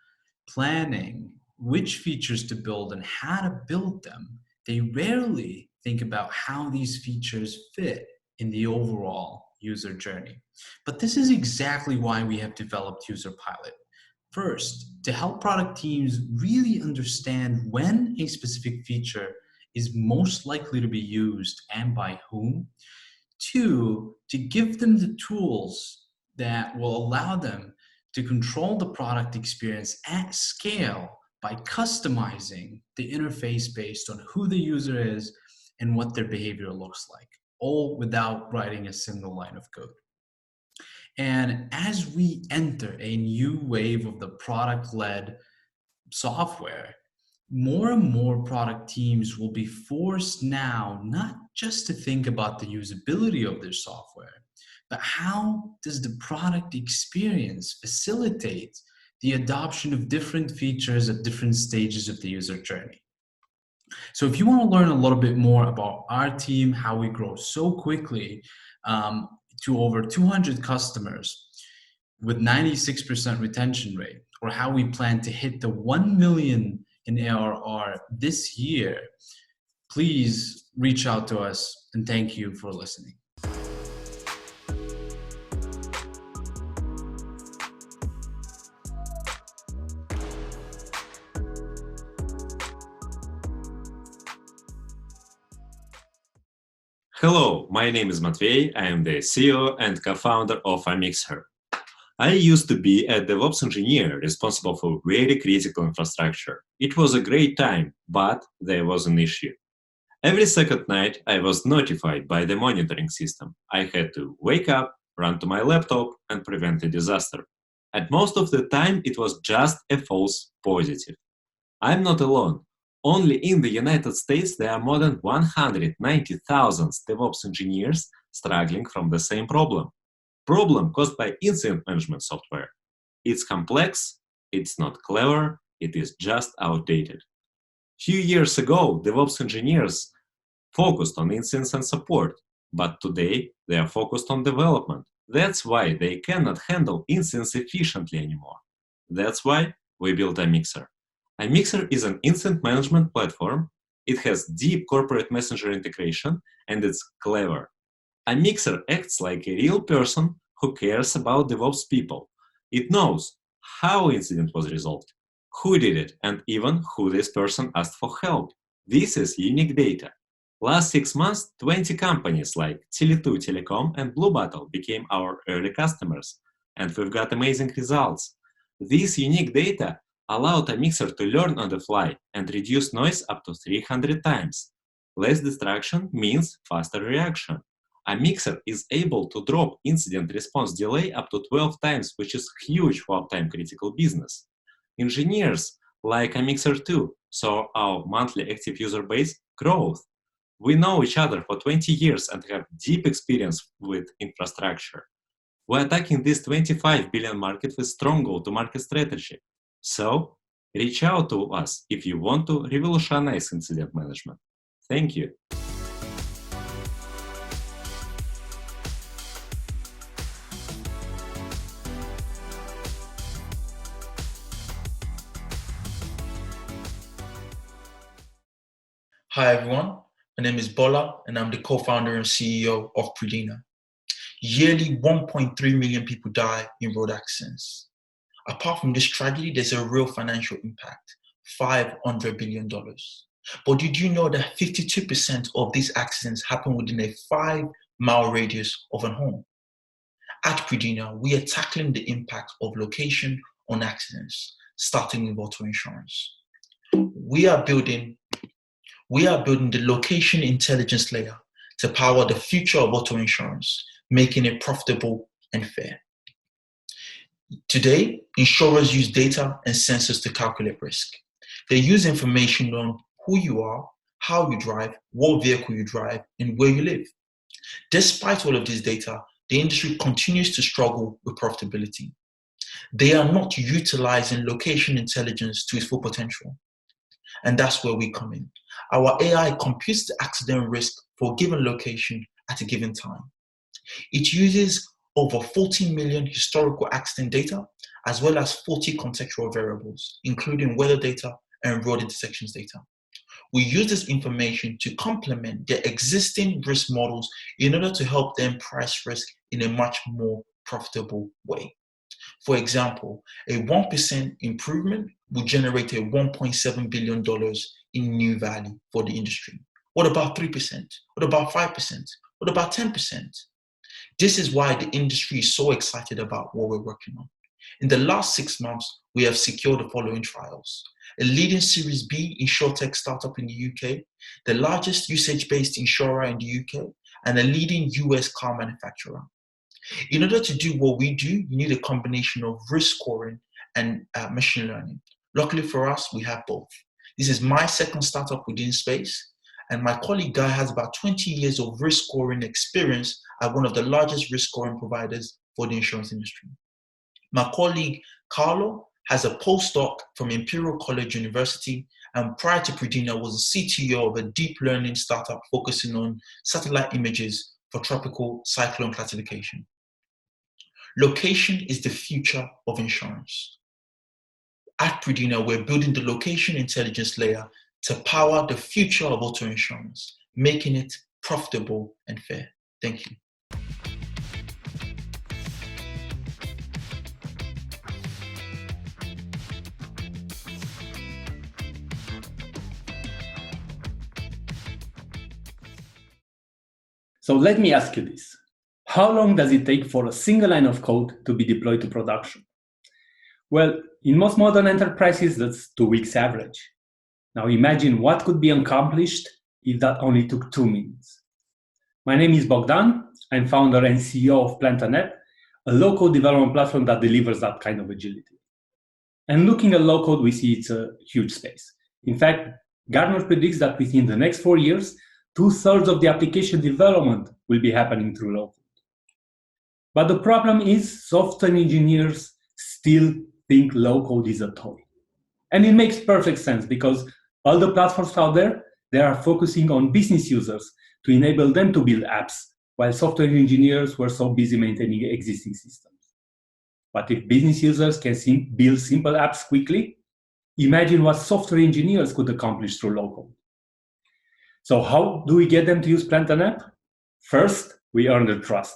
planning which features to build and how to build them, they rarely think about how these features fit in the overall user journey. But this is exactly why we have developed User Pilot. First, to help product teams really understand when a specific feature is most likely to be used and by whom. Two, to give them the tools that will allow them to control the product experience at scale by customizing the interface based on who the user is and what their behavior looks like, all without writing a single line of code. And as we enter a new wave of the product-led software, more and more product teams will be forced now not just to think about the usability of their software, but how does the product experience facilitate the adoption of different features at different stages of the user journey. So if you want to learn a little bit more about our team, how we grow so quickly to over 200 customers with 96% retention rate, or how we plan to hit the 1 million in ARR this year, please reach out to us, and thank you for listening. Hello, my name is Matvey. I am the CEO and co-founder of Amixer. I used to be a DevOps engineer responsible for very critical infrastructure. It was a great time, but there was an issue. Every second night, I was notified by the monitoring system. I had to wake up, run to my laptop, and prevent a disaster. And most of the time, it was just a false positive. I'm not alone. Only in the United States, there are more than 190,000 DevOps engineers struggling from the same problem. Problem caused by incident management software. It's complex, it's not clever, it is just outdated. Few years ago, DevOps engineers focused on incidents and support, but today they are focused on development. That's why they cannot handle incidents efficiently anymore. That's why we built Amixer. Amixer is an incident management platform. It has deep corporate messenger integration, and it's clever. Amixer acts like a real person who cares about DevOps people. It knows how incident was resolved, who did it, and even who this person asked for help. This is unique data. Last 6 months, 20 companies like Tele2 Telecom and Blue Bottle became our early customers, and we've got amazing results. This unique data allowed Amixer to learn on the fly and reduce noise up to 300 times. Less distraction means faster reaction. Amixer is able to drop incident response delay up to 12 times, which is huge for uptime critical business. Engineers like Amixer too, so our monthly active user base grows. We know each other for 20 years and have deep experience with infrastructure. We're attacking this 25 billion market with strong go-to-market strategy. So, reach out to us if you want to revolutionize incident management. Thank you. Hi everyone, my name is Bola and I'm the co-founder and CEO of Predina. Yearly 1.3 million people die in road accidents. Apart from this tragedy, there's a real financial impact, $500 billion. But did you know that 52% of these accidents happen within a 5-mile radius of a home? At Predina, we are tackling the impact of location on accidents, starting with auto insurance. We are building the location intelligence layer to power the future of auto insurance, making it profitable and fair. Today, insurers use data and sensors to calculate risk. They use information on who you are, how you drive, what vehicle you drive, and where you live. Despite all of this data, the industry continues to struggle with profitability. They are not utilizing location intelligence to its full potential. And that's where we come in. Our AI computes the accident risk for a given location at a given time. It uses over 40 million historical accident data, as well as 40 contextual variables, including weather data and road intersections data. We use this information to complement their existing risk models in order to help them price risk in a much more profitable way. For example, a 1% improvement would generate a $1.7 billion in new value for the industry. What about 3%? What about 5%? What about 10%? This is why the industry is so excited about what we're working on. In the last 6 months, we have secured the following trials: a leading Series B insurtech startup in the UK, the largest usage-based insurer in the UK, and a leading US car manufacturer. In order to do what we do, you need a combination of risk scoring and machine learning. Luckily for us, we have both. This is my second startup within space, and my colleague Guy has about 20 years of risk scoring experience at one of the largest risk scoring providers for the insurance industry. My colleague Carlo has a postdoc from Imperial College University, and prior to Predina was a CTO of a deep learning startup focusing on satellite images for tropical cyclone classification. Location is the future of insurance. At Predina, we're building the location intelligence layer to power the future of auto insurance, making it profitable and fair. Thank you. So let me ask you this. How long does it take for a single line of code to be deployed to production? Well, in most modern enterprises, that's 2 weeks average. Now imagine what could be accomplished if that only took 2 minutes. My name is Bogdan. I'm founder and CEO of PlantaNet, a low-code development platform that delivers that kind of agility. And looking at low-code, we see it's a huge space. In fact, Gartner predicts that within the next 4 years, 2/3 of the application development will be happening through low-code. But the problem is software engineers still think low-code is a toy. And it makes perfect sense because all the platforms out there, they are focusing on business users to enable them to build apps, while software engineers were so busy maintaining existing systems. But if business users can build simple apps quickly, imagine what software engineers could accomplish through low-code. So how do we get them to use PlantaNet? First, we earn their trust,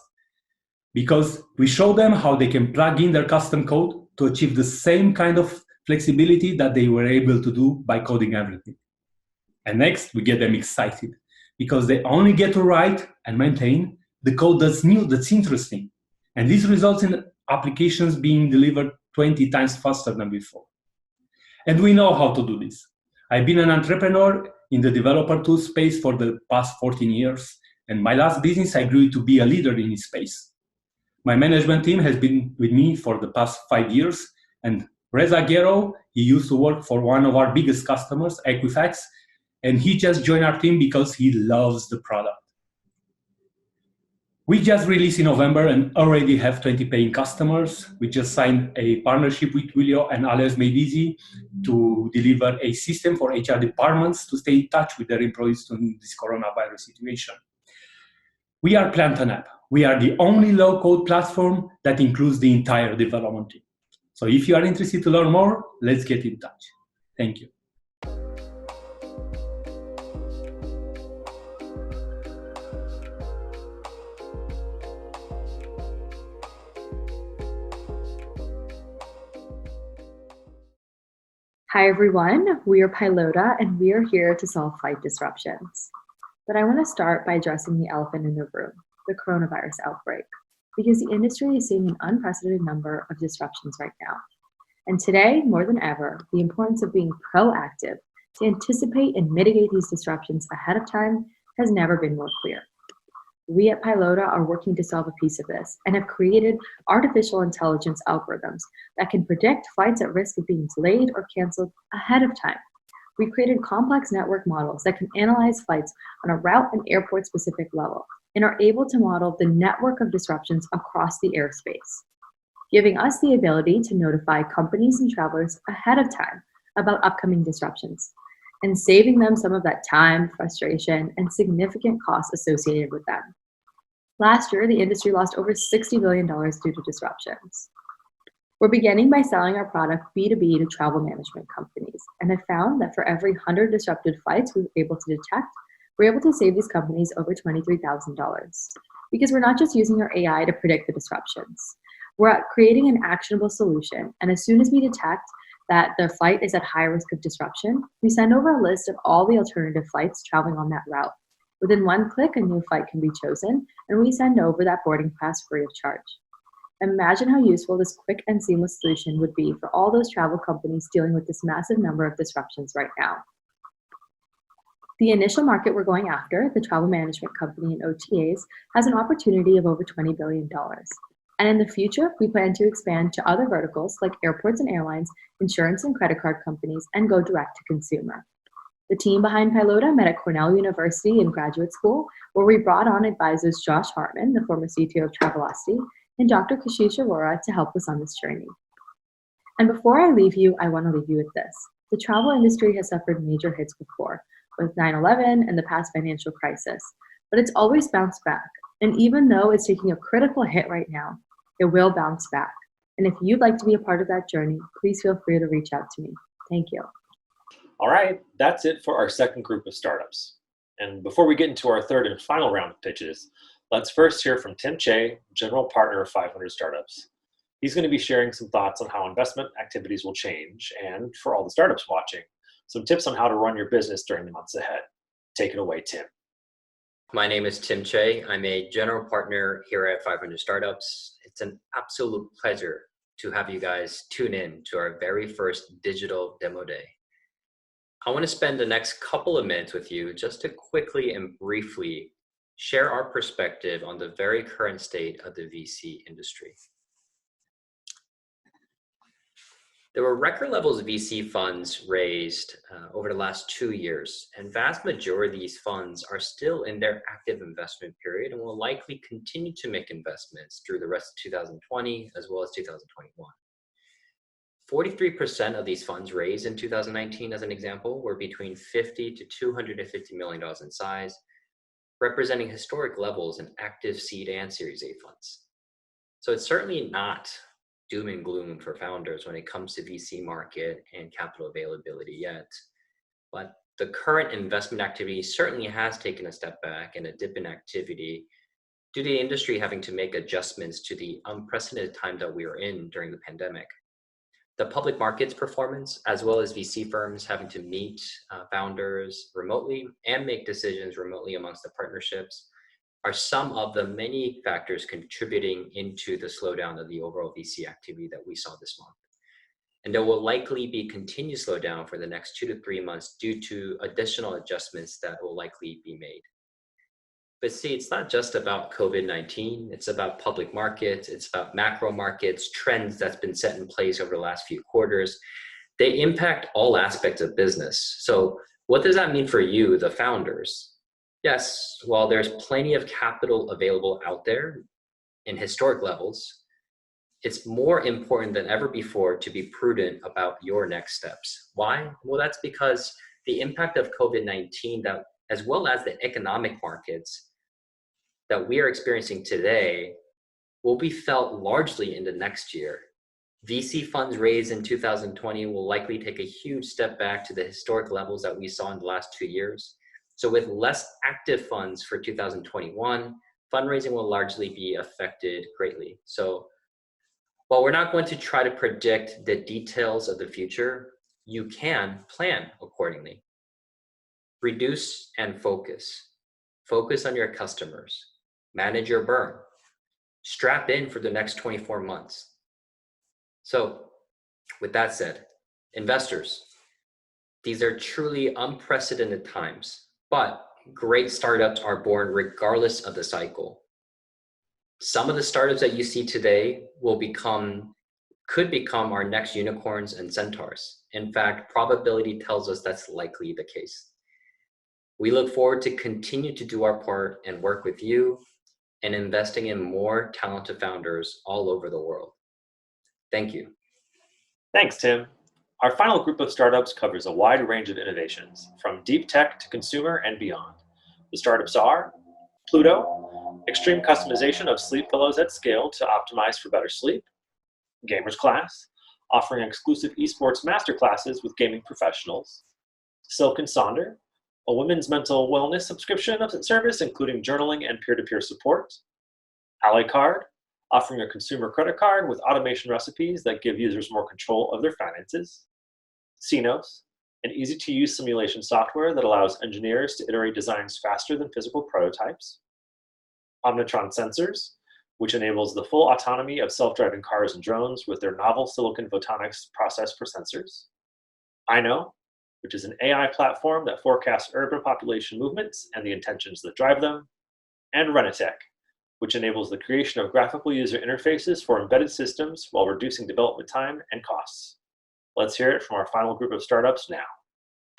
because we show them how they can plug in their custom code to achieve the same kind of flexibility that they were able to do by coding everything. And next, we get them excited, because they only get to write and maintain the code that's new, that's interesting. And this results in applications being delivered 20 times faster than before. And we know how to do this. I've been an entrepreneur in the developer tool space for the past 14 years, and my last business, I grew to be a leader in this space. My management team has been with me for the past 5 years, and Reza Gero, he used to work for one of our biggest customers, Equifax, and he just joined our team because he loves the product. We just released in November and already have 20 paying customers. We just signed a partnership with Twilio and Alias Made Easy to deliver a system for HR departments to stay in touch with their employees during this coronavirus situation. We are PlantaNet. We are the only low-code platform that includes the entire development team. So if you are interested to learn more, let's get in touch. Thank you. Hi everyone, we are Pilota and we are here to solve flight disruptions. But I want to start by addressing the elephant in the room, the coronavirus outbreak, because the industry is seeing an unprecedented number of disruptions right now. And today, more than ever, the importance of being proactive to anticipate and mitigate these disruptions ahead of time has never been more clear. We at Pilota are working to solve a piece of this and have created artificial intelligence algorithms that can predict flights at risk of being delayed or canceled ahead of time. We created complex network models that can analyze flights on a route and airport specific level and are able to model the network of disruptions across the airspace, giving us the ability to notify companies and travelers ahead of time about upcoming disruptions and saving them some of that time, frustration, and significant costs associated with them. Last year, the industry lost over $60 billion due to disruptions. We're beginning by selling our product B2B to travel management companies and have found that for every 100 disrupted flights we were able to detect, we're able to save these companies over $23,000 because we're not just using our AI to predict the disruptions. We're creating an actionable solution, and as soon as we detect that the flight is at high risk of disruption, we send over a list of all the alternative flights traveling on that route. Within one click, a new flight can be chosen, and we send over that boarding pass free of charge. Imagine how useful this quick and seamless solution would be for all those travel companies dealing with this massive number of disruptions right now. The initial market we're going after, the travel management company and OTAs, has an opportunity of over $20 billion. And in the future, we plan to expand to other verticals like airports and airlines, insurance and credit card companies, and go direct to consumer. The team behind Pilota met at Cornell University in graduate school, where we brought on advisors Josh Hartman, the former CTO of Travelocity, and Dr. Kashish Arora to help us on this journey. And before I leave you, I want to leave you with this. The travel industry has suffered major hits before, with 9/11 and the past financial crisis, but it's always bounced back. And even though it's taking a critical hit right now, it will bounce back. And if you'd like to be a part of that journey, please feel free to reach out to me. Thank you. All right, that's it for our second group of startups. And before we get into our third and final round of pitches, let's first hear from Tim Che, General Partner of 500 Startups. He's going to be sharing some thoughts on how investment activities will change, and for all the startups watching, some tips on how to run your business during the months ahead. Take it away, Tim. My name is Tim Che. I'm a general partner here at 500 Startups. It's an absolute pleasure to have you guys tune in to our very first digital demo day. I want to spend the next couple of minutes with you just to quickly and briefly share our perspective on the very current state of the VC industry. There were record levels of VC funds raised over the last 2 years, and vast majority of these funds are still in their active investment period and will likely continue to make investments through the rest of 2020 as well as 2021. 43% of these funds raised in 2019, as an example, were between $50 to $250 million in size, representing historic levels in active seed and Series A funds. So it's certainly not doom and gloom for founders when it comes to VC market and capital availability yet. But the current investment activity certainly has taken a step back and a dip in activity due to the industry having to make adjustments to the unprecedented time that we are in during the pandemic. The public markets performance, as well as VC firms having to meet founders remotely and make decisions remotely amongst the partnerships, are some of the many factors contributing into the slowdown of the overall VC activity that we saw this month. And there will likely be continued slowdown for the next 2 to 3 months due to additional adjustments that will likely be made. But see, it's not just about COVID-19, it's about public markets, it's about macro markets, trends that's been set in place over the last few quarters. They impact all aspects of business. So what does that mean for you, the founders? Yes, while there's plenty of capital available out there in historic levels, it's more important than ever before to be prudent about your next steps. Why? Well, that's because the impact of COVID-19, that, as well as the economic markets that we are experiencing today, will be felt largely in the next year. VC funds raised in 2020 will likely take a huge step back to the historic levels that we saw in the last 2 years. So with less active funds for 2021, fundraising will largely be affected greatly. So while we're not going to try to predict the details of the future, you can plan accordingly. Reduce and focus. Focus on your customers. Manage your burn. Strap in for the next 24 months. So, with that said, investors, these are truly unprecedented times, but great startups are born regardless of the cycle. Some of the startups that you see today could become our next unicorns and centaurs. In fact, probability tells us that's likely the case. We look forward to continue to do our part and work with you and investing in more talented founders all over the world. Thank you. Thanks, Tim. Our final group of startups covers a wide range of innovations, from deep tech to consumer and beyond. The startups are Pluto, extreme customization of sleep pillows at scale to optimize for better sleep. Gamers Class, offering exclusive esports masterclasses with gaming professionals. Silk and Sonder, a women's mental wellness subscription service including journaling and peer-to-peer support. Ally Card, offering a consumer credit card with automation recipes that give users more control of their finances. Cenos, an easy-to-use simulation software that allows engineers to iterate designs faster than physical prototypes. Omnitron Sensors, which enables the full autonomy of self-driving cars and drones with their novel silicon photonics process for sensors. iKnow, which is an AI platform that forecasts urban population movements and the intentions that drive them. And Renatech, which enables the creation of graphical user interfaces for embedded systems while reducing development time and costs. Let's hear it from our final group of startups now.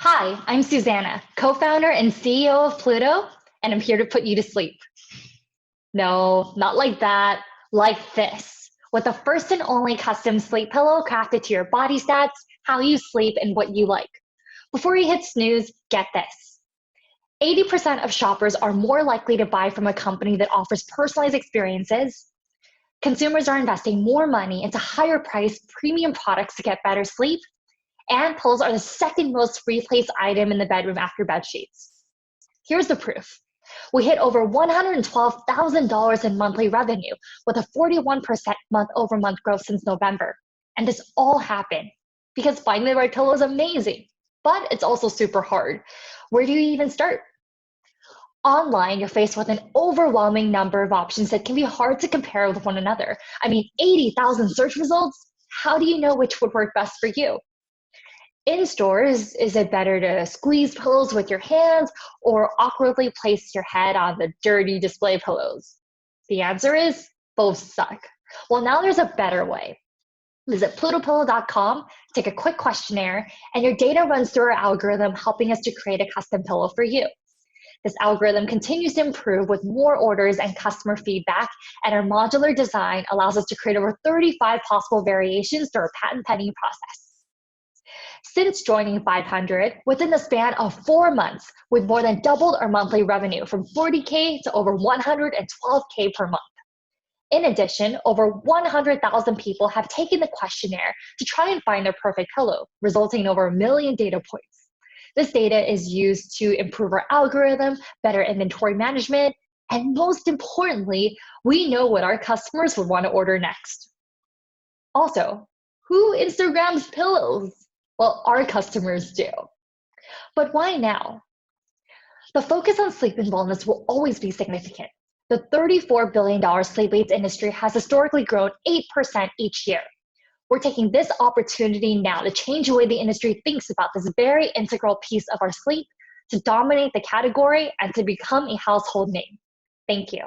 Hi, I'm Susanna, co-founder and CEO of Pluto, and I'm here to put you to sleep. No, not like that, like this, with the first and only custom sleep pillow crafted to your body stats, how you sleep, and what you like. Before you hit snooze, get this. 80% of shoppers are more likely to buy from a company that offers personalized experiences. Consumers are investing more money into higher priced premium products to get better sleep, and pillows are the second most replaced item in the bedroom after bed sheets. Here's the proof. We hit over $112,000 in monthly revenue with a 41% month-over-month growth since November. And this all happened because finding the right pillow is amazing, but it's also super hard. Where do you even start? Online, you're faced with an overwhelming number of options that can be hard to compare with one another. 80,000 search results? How do you know which would work best for you? In stores, is it better to squeeze pillows with your hands or awkwardly place your head on the dirty display pillows? The answer is both suck. Well, now there's a better way. Visit plutopillow.com, take a quick questionnaire, and your data runs through our algorithm, helping us to create a custom pillow for you. This algorithm continues to improve with more orders and customer feedback, and our modular design allows us to create over 35 possible variations through our patent pending process. Since joining 500, within the span of 4 months, we've more than doubled our monthly revenue from $40K to over $112K per month. In addition, over 100,000 people have taken the questionnaire to try and find their perfect pillow, resulting in over 1 million data points. This data is used to improve our algorithm, better inventory management, and most importantly, we know what our customers would want to order next. Also, who Instagrams pillows? Well, our customers do. But why now? The focus on sleep and wellness will always be significant. The $34 billion sleep aids industry has historically grown 8% each year. We're taking this opportunity now to change the way the industry thinks about this very integral piece of our sleep, to dominate the category and to become a household name. Thank you.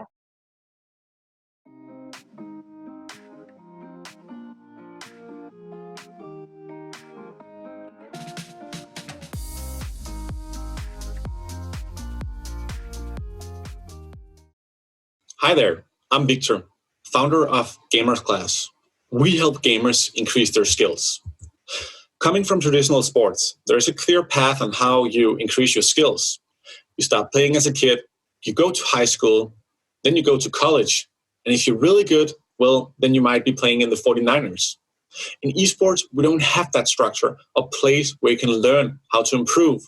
Hi there, I'm Victor, founder of Gamers Class. We help gamers increase their skills. Coming from traditional sports, there is a clear path on how you increase your skills. You start playing as a kid, you go to high school, then you go to college, and if you're really good, well, then you might be playing in the 49ers. In esports, we don't have that structure, a place where you can learn how to improve.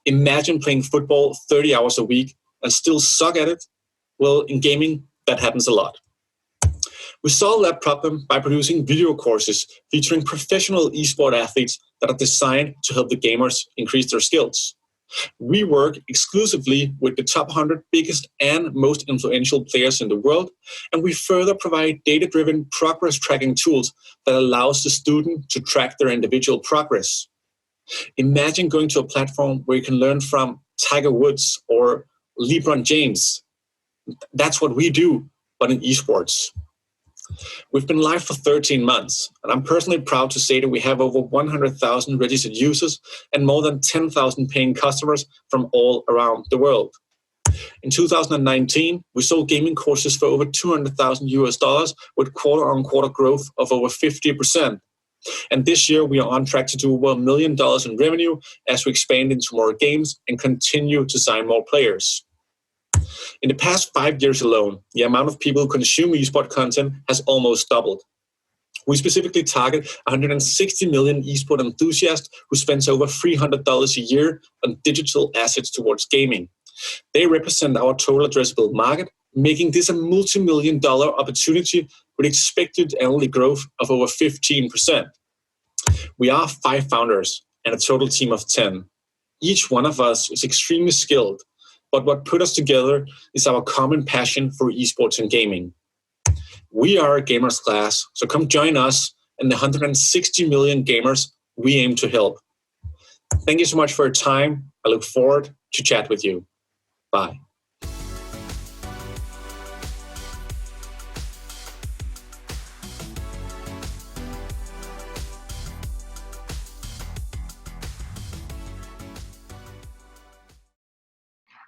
Imagine playing football 30 hours a week and still suck at it. Well, in gaming, that happens a lot. We solve that problem by producing video courses featuring professional esport athletes that are designed to help the gamers increase their skills. We work exclusively with the top 100 biggest and most influential players in the world, and we further provide data-driven progress tracking tools that allows the student to track their individual progress. Imagine going to a platform where you can learn from Tiger Woods or LeBron James. That's what we do, but in esports. We've been live for 13 months, and I'm personally proud to say that we have over 100,000 registered users and more than 10,000 paying customers from all around the world. In 2019, we sold gaming courses for over $200,000 with quarter-on-quarter growth of over 50%. And this year, we are on track to do over $1 million in revenue as we expand into more games and continue to sign more players. In the past 5 years alone, the amount of people who consume esports content has almost doubled. We specifically target 160 million esports enthusiasts who spend over $300 a year on digital assets towards gaming. They represent our total addressable market, making this a multi-million-dollar opportunity with expected annual growth of over 15%. We are 5 founders and a total team of 10. Each one of us is extremely skilled, but what put us together is our common passion for esports and gaming. We are a gamers class, so come join us and the 160 million gamers we aim to help. Thank you so much for your time. I look forward to chat with you. Bye.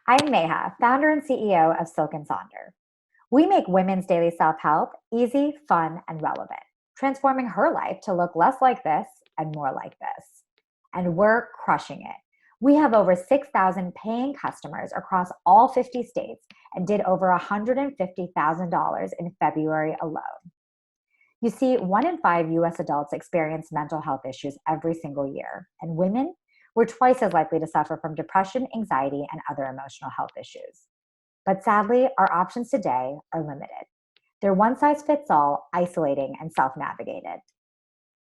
I'm Neha, founder and CEO of Silk & Sonder. We make women's daily self-help easy, fun, and relevant, transforming her life to look less like this and more like this. And we're crushing it. We have over 6,000 paying customers across all 50 states and did over $150,000 in February alone. You see, 1 in 5 US adults experience mental health issues every single year, and women were twice as likely to suffer from depression, anxiety, and other emotional health issues. But sadly, our options today are limited. They're one-size-fits-all, isolating, and self-navigated.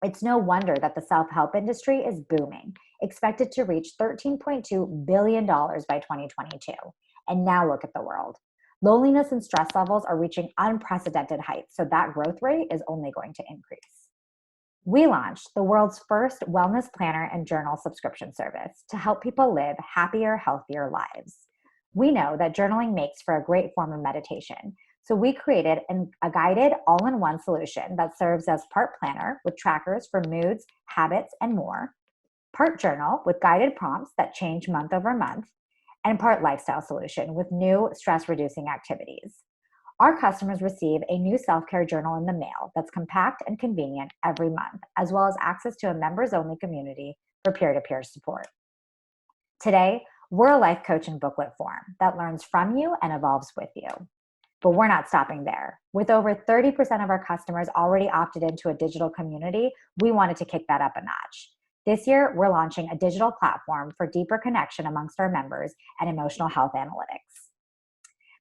It's no wonder that the self-help industry is booming, expected to reach $13.2 billion by 2022. And now look at the world. Loneliness and stress levels are reaching unprecedented heights, so that growth rate is only going to increase. We launched the world's first wellness planner and journal subscription service to help people live happier, healthier lives. We know that journaling makes for a great form of meditation, so we created a guided all-in-one solution that serves as part planner with trackers for moods, habits, and more, part journal with guided prompts that change month over month, and part lifestyle solution with new stress-reducing activities. Our customers receive a new self-care journal in the mail that's compact and convenient every month, as well as access to a members-only community for peer-to-peer support. Today, we're a life coach in booklet form that learns from you and evolves with you. But we're not stopping there. With over 30% of our customers already opted into a digital community, we wanted to kick that up a notch. This year, we're launching a digital platform for deeper connection amongst our members and emotional health analytics.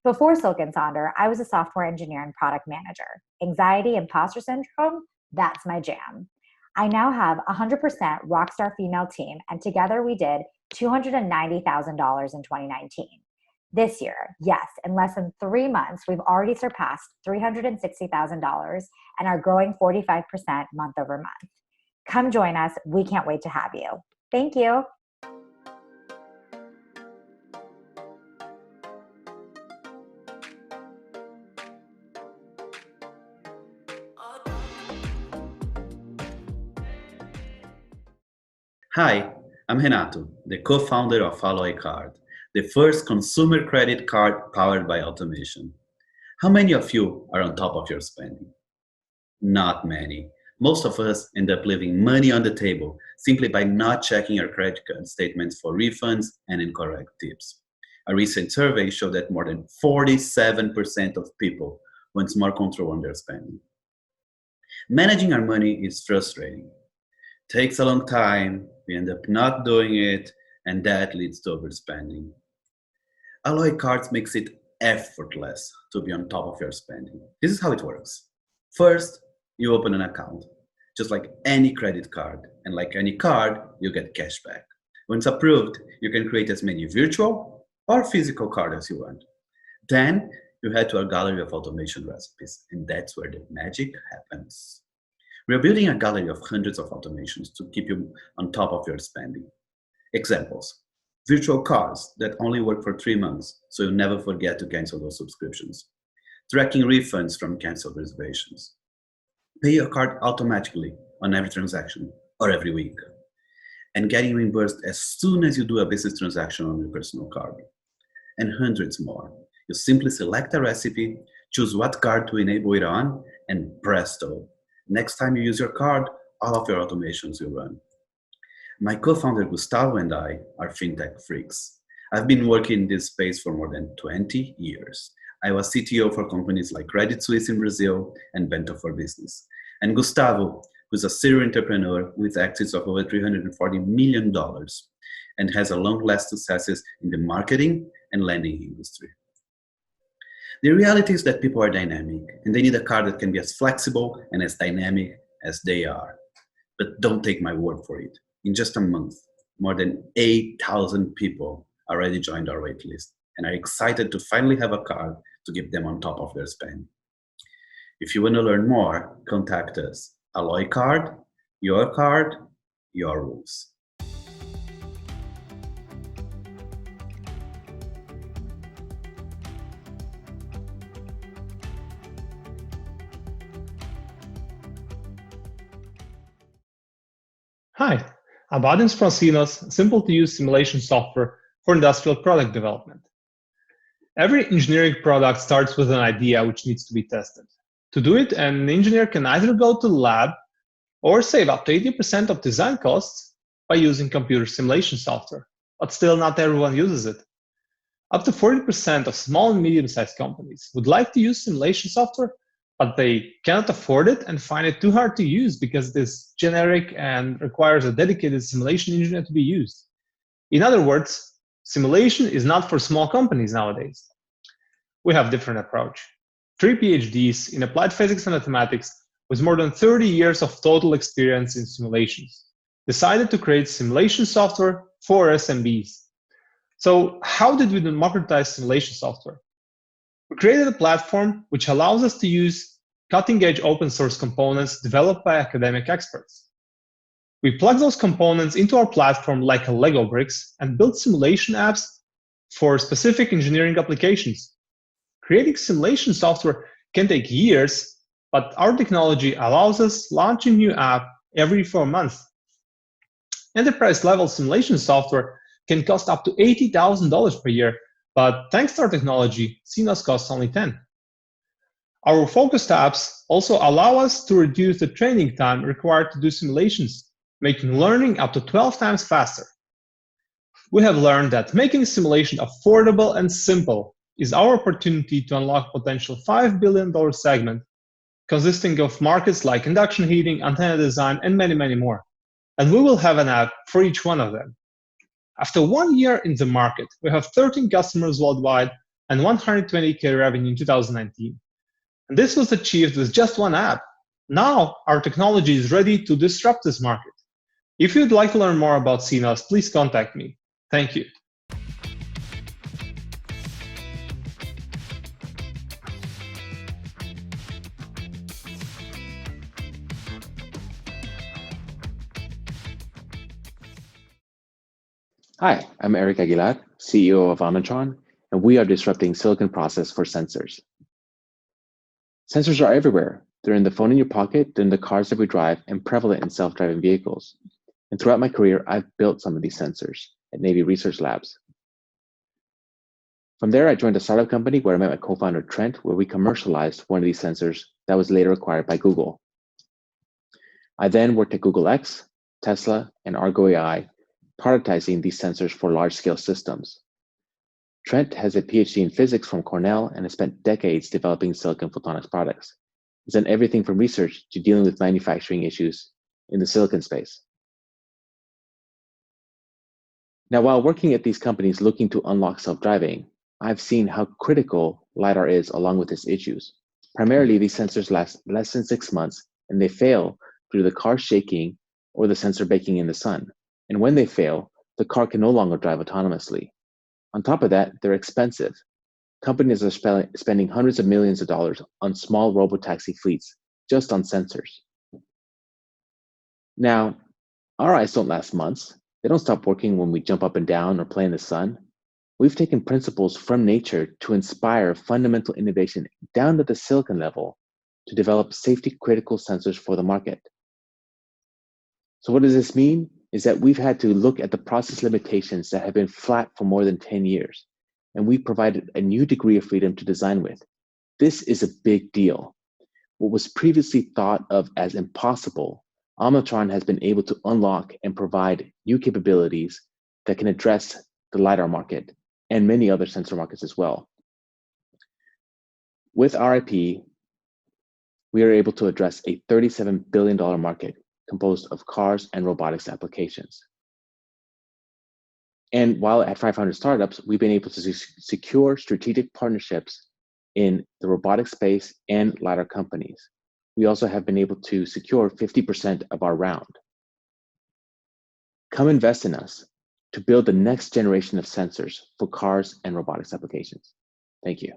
Before Silk & Sonder, I was a software engineer and product manager. Anxiety, imposter syndrome, that's my jam. I now have a 100% rockstar female team, and together we did $290,000 in 2019. This year, yes, in less than 3 months, we've already surpassed $360,000 and are growing 45% month over month. Come join us. We can't wait to have you. Thank you. Hi, I'm Renato, the co-founder of Alloy Card, the first consumer credit card powered by automation. How many of you are on top of your spending? Not many. Most of us end up leaving money on the table simply by not checking our credit card statements for refunds and incorrect tips. A recent survey showed that more than 47% of people want more control on their spending. Managing our money is frustrating. Takes a long time, we end up not doing it, and that leads to overspending. Alloy Cards makes it effortless to be on top of your spending. This is how it works. First, you open an account, just like any credit card. And like any card, you get cash back. Once approved, you can create as many virtual or physical cards as you want. Then you head to a gallery of automation recipes, and that's where the magic happens. We are building a gallery of hundreds of automations to keep you on top of your spending. Examples: virtual cards that only work for 3 months, so you never forget to cancel those subscriptions. Tracking refunds from canceled reservations. Pay your card automatically on every transaction or every week. And getting reimbursed as soon as you do a business transaction on your personal card. And hundreds more. You simply select a recipe, choose what card to enable it on, and presto. Next time you use your card, all of your automations will run. My co-founder Gustavo and I are fintech freaks. I've been working in this space for more than 20 years. I was CTO for companies like Credit Suisse in Brazil and Bento for Business. And Gustavo, who's a serial entrepreneur with exits of over $340 million and has a long-lasting successes in the marketing and lending industry. The reality is that people are dynamic and they need a card that can be as flexible and as dynamic as they are. But don't take my word for it. In just a month, more than 8,000 people already joined our waitlist and are excited to finally have a card to keep them on top of their spend. If you want to learn more, contact us. Alloy Card, your rules. Hi, I'm Adins Francinos, simple-to-use simulation software for industrial product development. Every engineering product starts with an idea which needs to be tested. To do it, an engineer can either go to the lab or save up to 80% of design costs by using computer simulation software, but still not everyone uses it. Up to 40% of small and medium-sized companies would like to use simulation software, but they cannot afford it and find it too hard to use because it is generic and requires a dedicated simulation engineer to be used. In other words, simulation is not for small companies nowadays. We have a different approach. 3 PhDs in applied physics and mathematics with more than 30 years of total experience in simulations decided to create simulation software for SMBs. So how did we democratize simulation software? We created a platform which allows us to use cutting-edge open source components developed by academic experts. We plug those components into our platform like a Lego bricks and build simulation apps for specific engineering applications. Creating simulation software can take years, but our technology allows us launch a new app every 4 months. Enterprise-level simulation software can cost up to $80,000 per year, but thanks to our technology, CNOS costs only 10. Our focused apps also allow us to reduce the training time required to do simulations, making learning up to 12 times faster. We have learned that making simulation affordable and simple is our opportunity to unlock potential $5 billion segment consisting of markets like induction heating, antenna design, and many, many more. And we will have an app for each one of them. After 1 year in the market, we have 13 customers worldwide and 120K revenue in 2019. And this was achieved with just one app. Now, our technology is ready to disrupt this market. If you'd like to learn more about CNOS, please contact me. Thank you. Hi, I'm Eric Aguilar, CEO of Omnitron, and we are disrupting silicon process for sensors. Sensors are everywhere. They're in the phone in your pocket, they're in the cars that we drive, and prevalent in self-driving vehicles. And throughout my career, I've built some of these sensors at Navy Research Labs. From there, I joined a startup company where I met my co-founder, Trent, where we commercialized one of these sensors that was later acquired by Google. I then worked at Google X, Tesla, and Argo AI, productizing these sensors for large-scale systems. Trent has a PhD in physics from Cornell and has spent decades developing silicon photonics products. He's done everything from research to dealing with manufacturing issues in the silicon space. Now, while working at these companies looking to unlock self-driving, I've seen how critical LiDAR is along with its issues. Primarily, these sensors last less than 6 months, and they fail due to the car shaking or the sensor baking in the sun. And when they fail, the car can no longer drive autonomously. On top of that, they're expensive. Companies are spending hundreds of millions of dollars on small robotaxi fleets just on sensors. Now, our eyes don't last months. They don't stop working when we jump up and down or play in the sun. We've taken principles from nature to inspire fundamental innovation down to the silicon level to develop safety-critical sensors for the market. So what does this mean? Is that we've had to look at the process limitations that have been flat for more than 10 years, and we provided a new degree of freedom to design with. This is a big deal. What was previously thought of as impossible, Omnitron has been able to unlock and provide new capabilities that can address the LiDAR market and many other sensor markets as well. With RIP, we are able to address a $37 billion market composed of cars and robotics applications. And while at 500 startups, we've been able to secure strategic partnerships in the robotics space and LiDAR companies. We also have been able to secure 50% of our round. Come invest in us to build the next generation of sensors for cars and robotics applications. Thank you.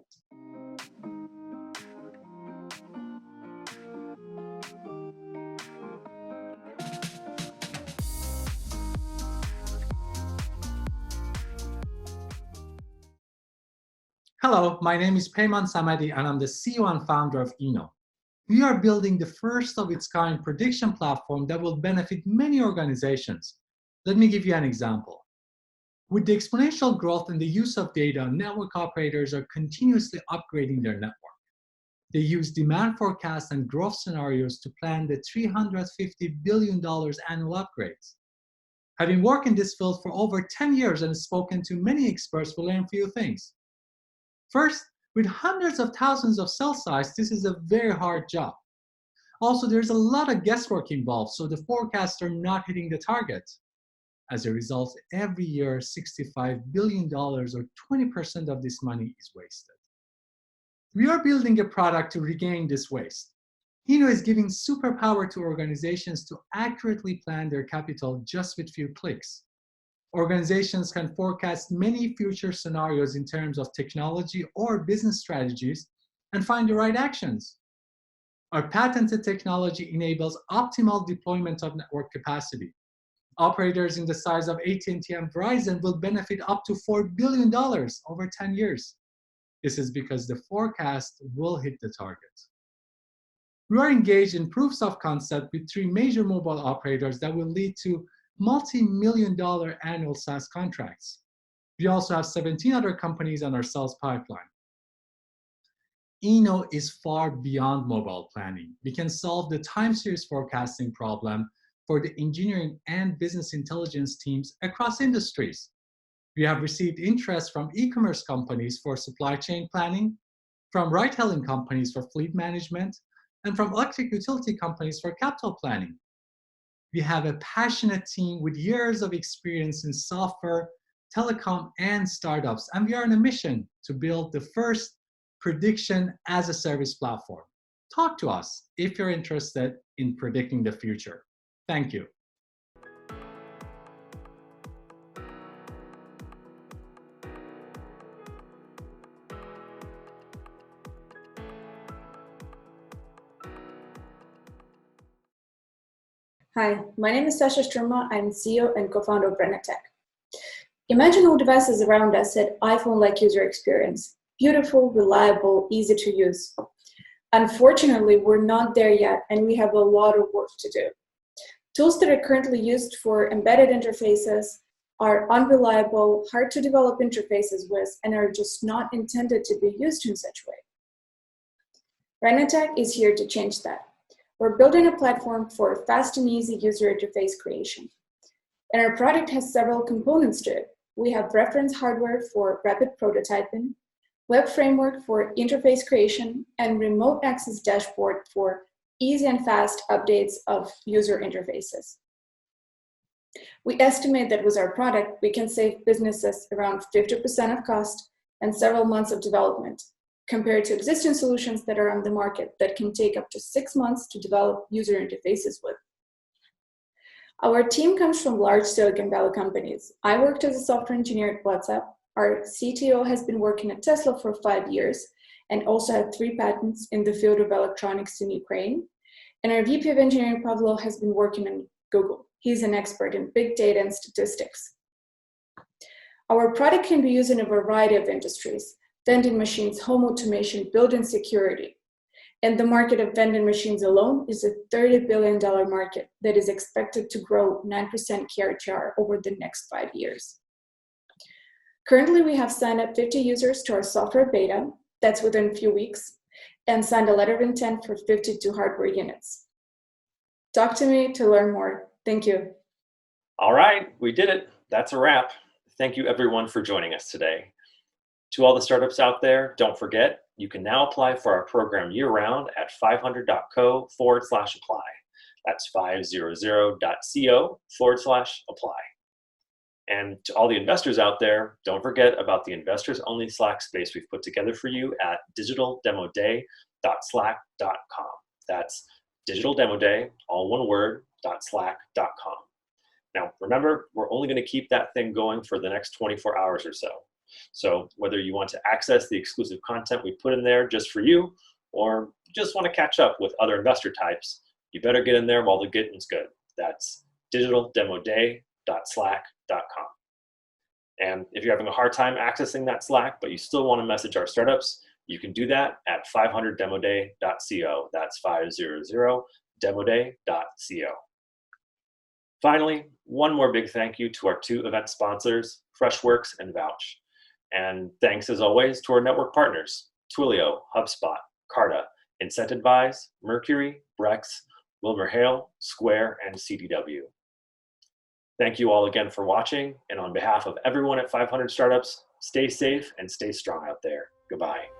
Hello, my name is Peyman Samadi, and I'm the CEO and founder of Eno. We are building the first of its kind prediction platform that will benefit many organizations. Let me give you an example. With the exponential growth in the use of data, network operators are continuously upgrading their network. They use demand forecasts and growth scenarios to plan the $350 billion annual upgrades. Having worked in this field for over 10 years and spoken to many experts, we learned a few things. First, with hundreds of thousands of cell sites, this is a very hard job. Also, there's a lot of guesswork involved, so the forecasts are not hitting the target. As a result, every year, $65 billion or 20% of this money is wasted. We are building a product to regain this waste. Eno is giving superpower to organizations to accurately plan their capital just with few clicks. Organizations can forecast many future scenarios in terms of technology or business strategies and find the right actions. Our patented technology enables optimal deployment of network capacity. Operators in the size of AT&T and Verizon will benefit up to $4 billion over 10 years. This is because the forecast will hit the target. We are engaged in proofs of concept with 3 major mobile operators that will lead to multi-million-dollar annual SaaS contracts. We also have 17 other companies on our sales pipeline. Eno is far beyond mobile planning. We can solve the time series forecasting problem for the engineering and business intelligence teams across industries. We have received interest from e-commerce companies for supply chain planning, from ride-hailing companies for fleet management, and from electric utility companies for capital planning. We have a passionate team with years of experience in software, telecom, and startups, and we are on a mission to build the first prediction as a service platform. Talk to us if you're interested in predicting the future. Thank you. Hi, my name is Sasha Struma. I'm CEO and co-founder of Renatech. Imagine all devices around us had iPhone-like user experience. Beautiful, reliable, easy to use. Unfortunately, we're not there yet, and we have a lot of work to do. Tools that are currently used for embedded interfaces are unreliable, hard to develop interfaces with, and are just not intended to be used in such a way. Renatech is here to change that. We're building a platform for fast and easy user interface creation. And our product has several components to it. We have reference hardware for rapid prototyping, web framework for interface creation, and remote access dashboard for easy and fast updates of user interfaces. We estimate that with our product, we can save businesses around 50% of cost and several months of development. compared to existing solutions that are on the market that can take up to 6 months to develop user interfaces with. Our team comes from large Silicon Valley companies. I worked as a software engineer at WhatsApp. Our CTO has been working at Tesla for 5 years and also had 3 patents in the field of electronics in Ukraine. And our VP of engineering, Pavlo, has been working in Google. He's an expert in big data and statistics. Our product can be used in a variety of industries: vending machines, home automation, building security. And the market of vending machines alone is a $30 billion market that is expected to grow 9% CAGR over the next 5 years. Currently, we have signed up 50 users to our software beta, that's within a few weeks, and signed a letter of intent for 52 hardware units. Talk to me to learn more. Thank you. All right, we did it. That's a wrap. Thank you everyone for joining us today. To all the startups out there, don't forget, you can now apply for our program year-round at 500.co/apply. That's 500.co/apply. And to all the investors out there, don't forget about the investors-only Slack space we've put together for you at digitaldemoday.slack.com. That's digitaldemoday, all one word, .slack.com. Now, remember, we're only going to keep that thing going for the next 24 hours or so. So whether you want to access the exclusive content we put in there just for you, or just want to catch up with other investor types, you better get in there while the getting's good. That's digitaldemoday.slack.com. And if you're having a hard time accessing that Slack, but you still want to message our startups, you can do that at 500demoday.co. That's 500demoday.co. Finally, one more big thank you to our 2 event sponsors, Freshworks and Vouch. And thanks as always to our network partners, Twilio, HubSpot, Carta, Incentivize, Mercury, Brex, WilmerHale, Square, and CDW. Thank you all again for watching, and on behalf of everyone at 500 Startups, stay safe and stay strong out there. Goodbye.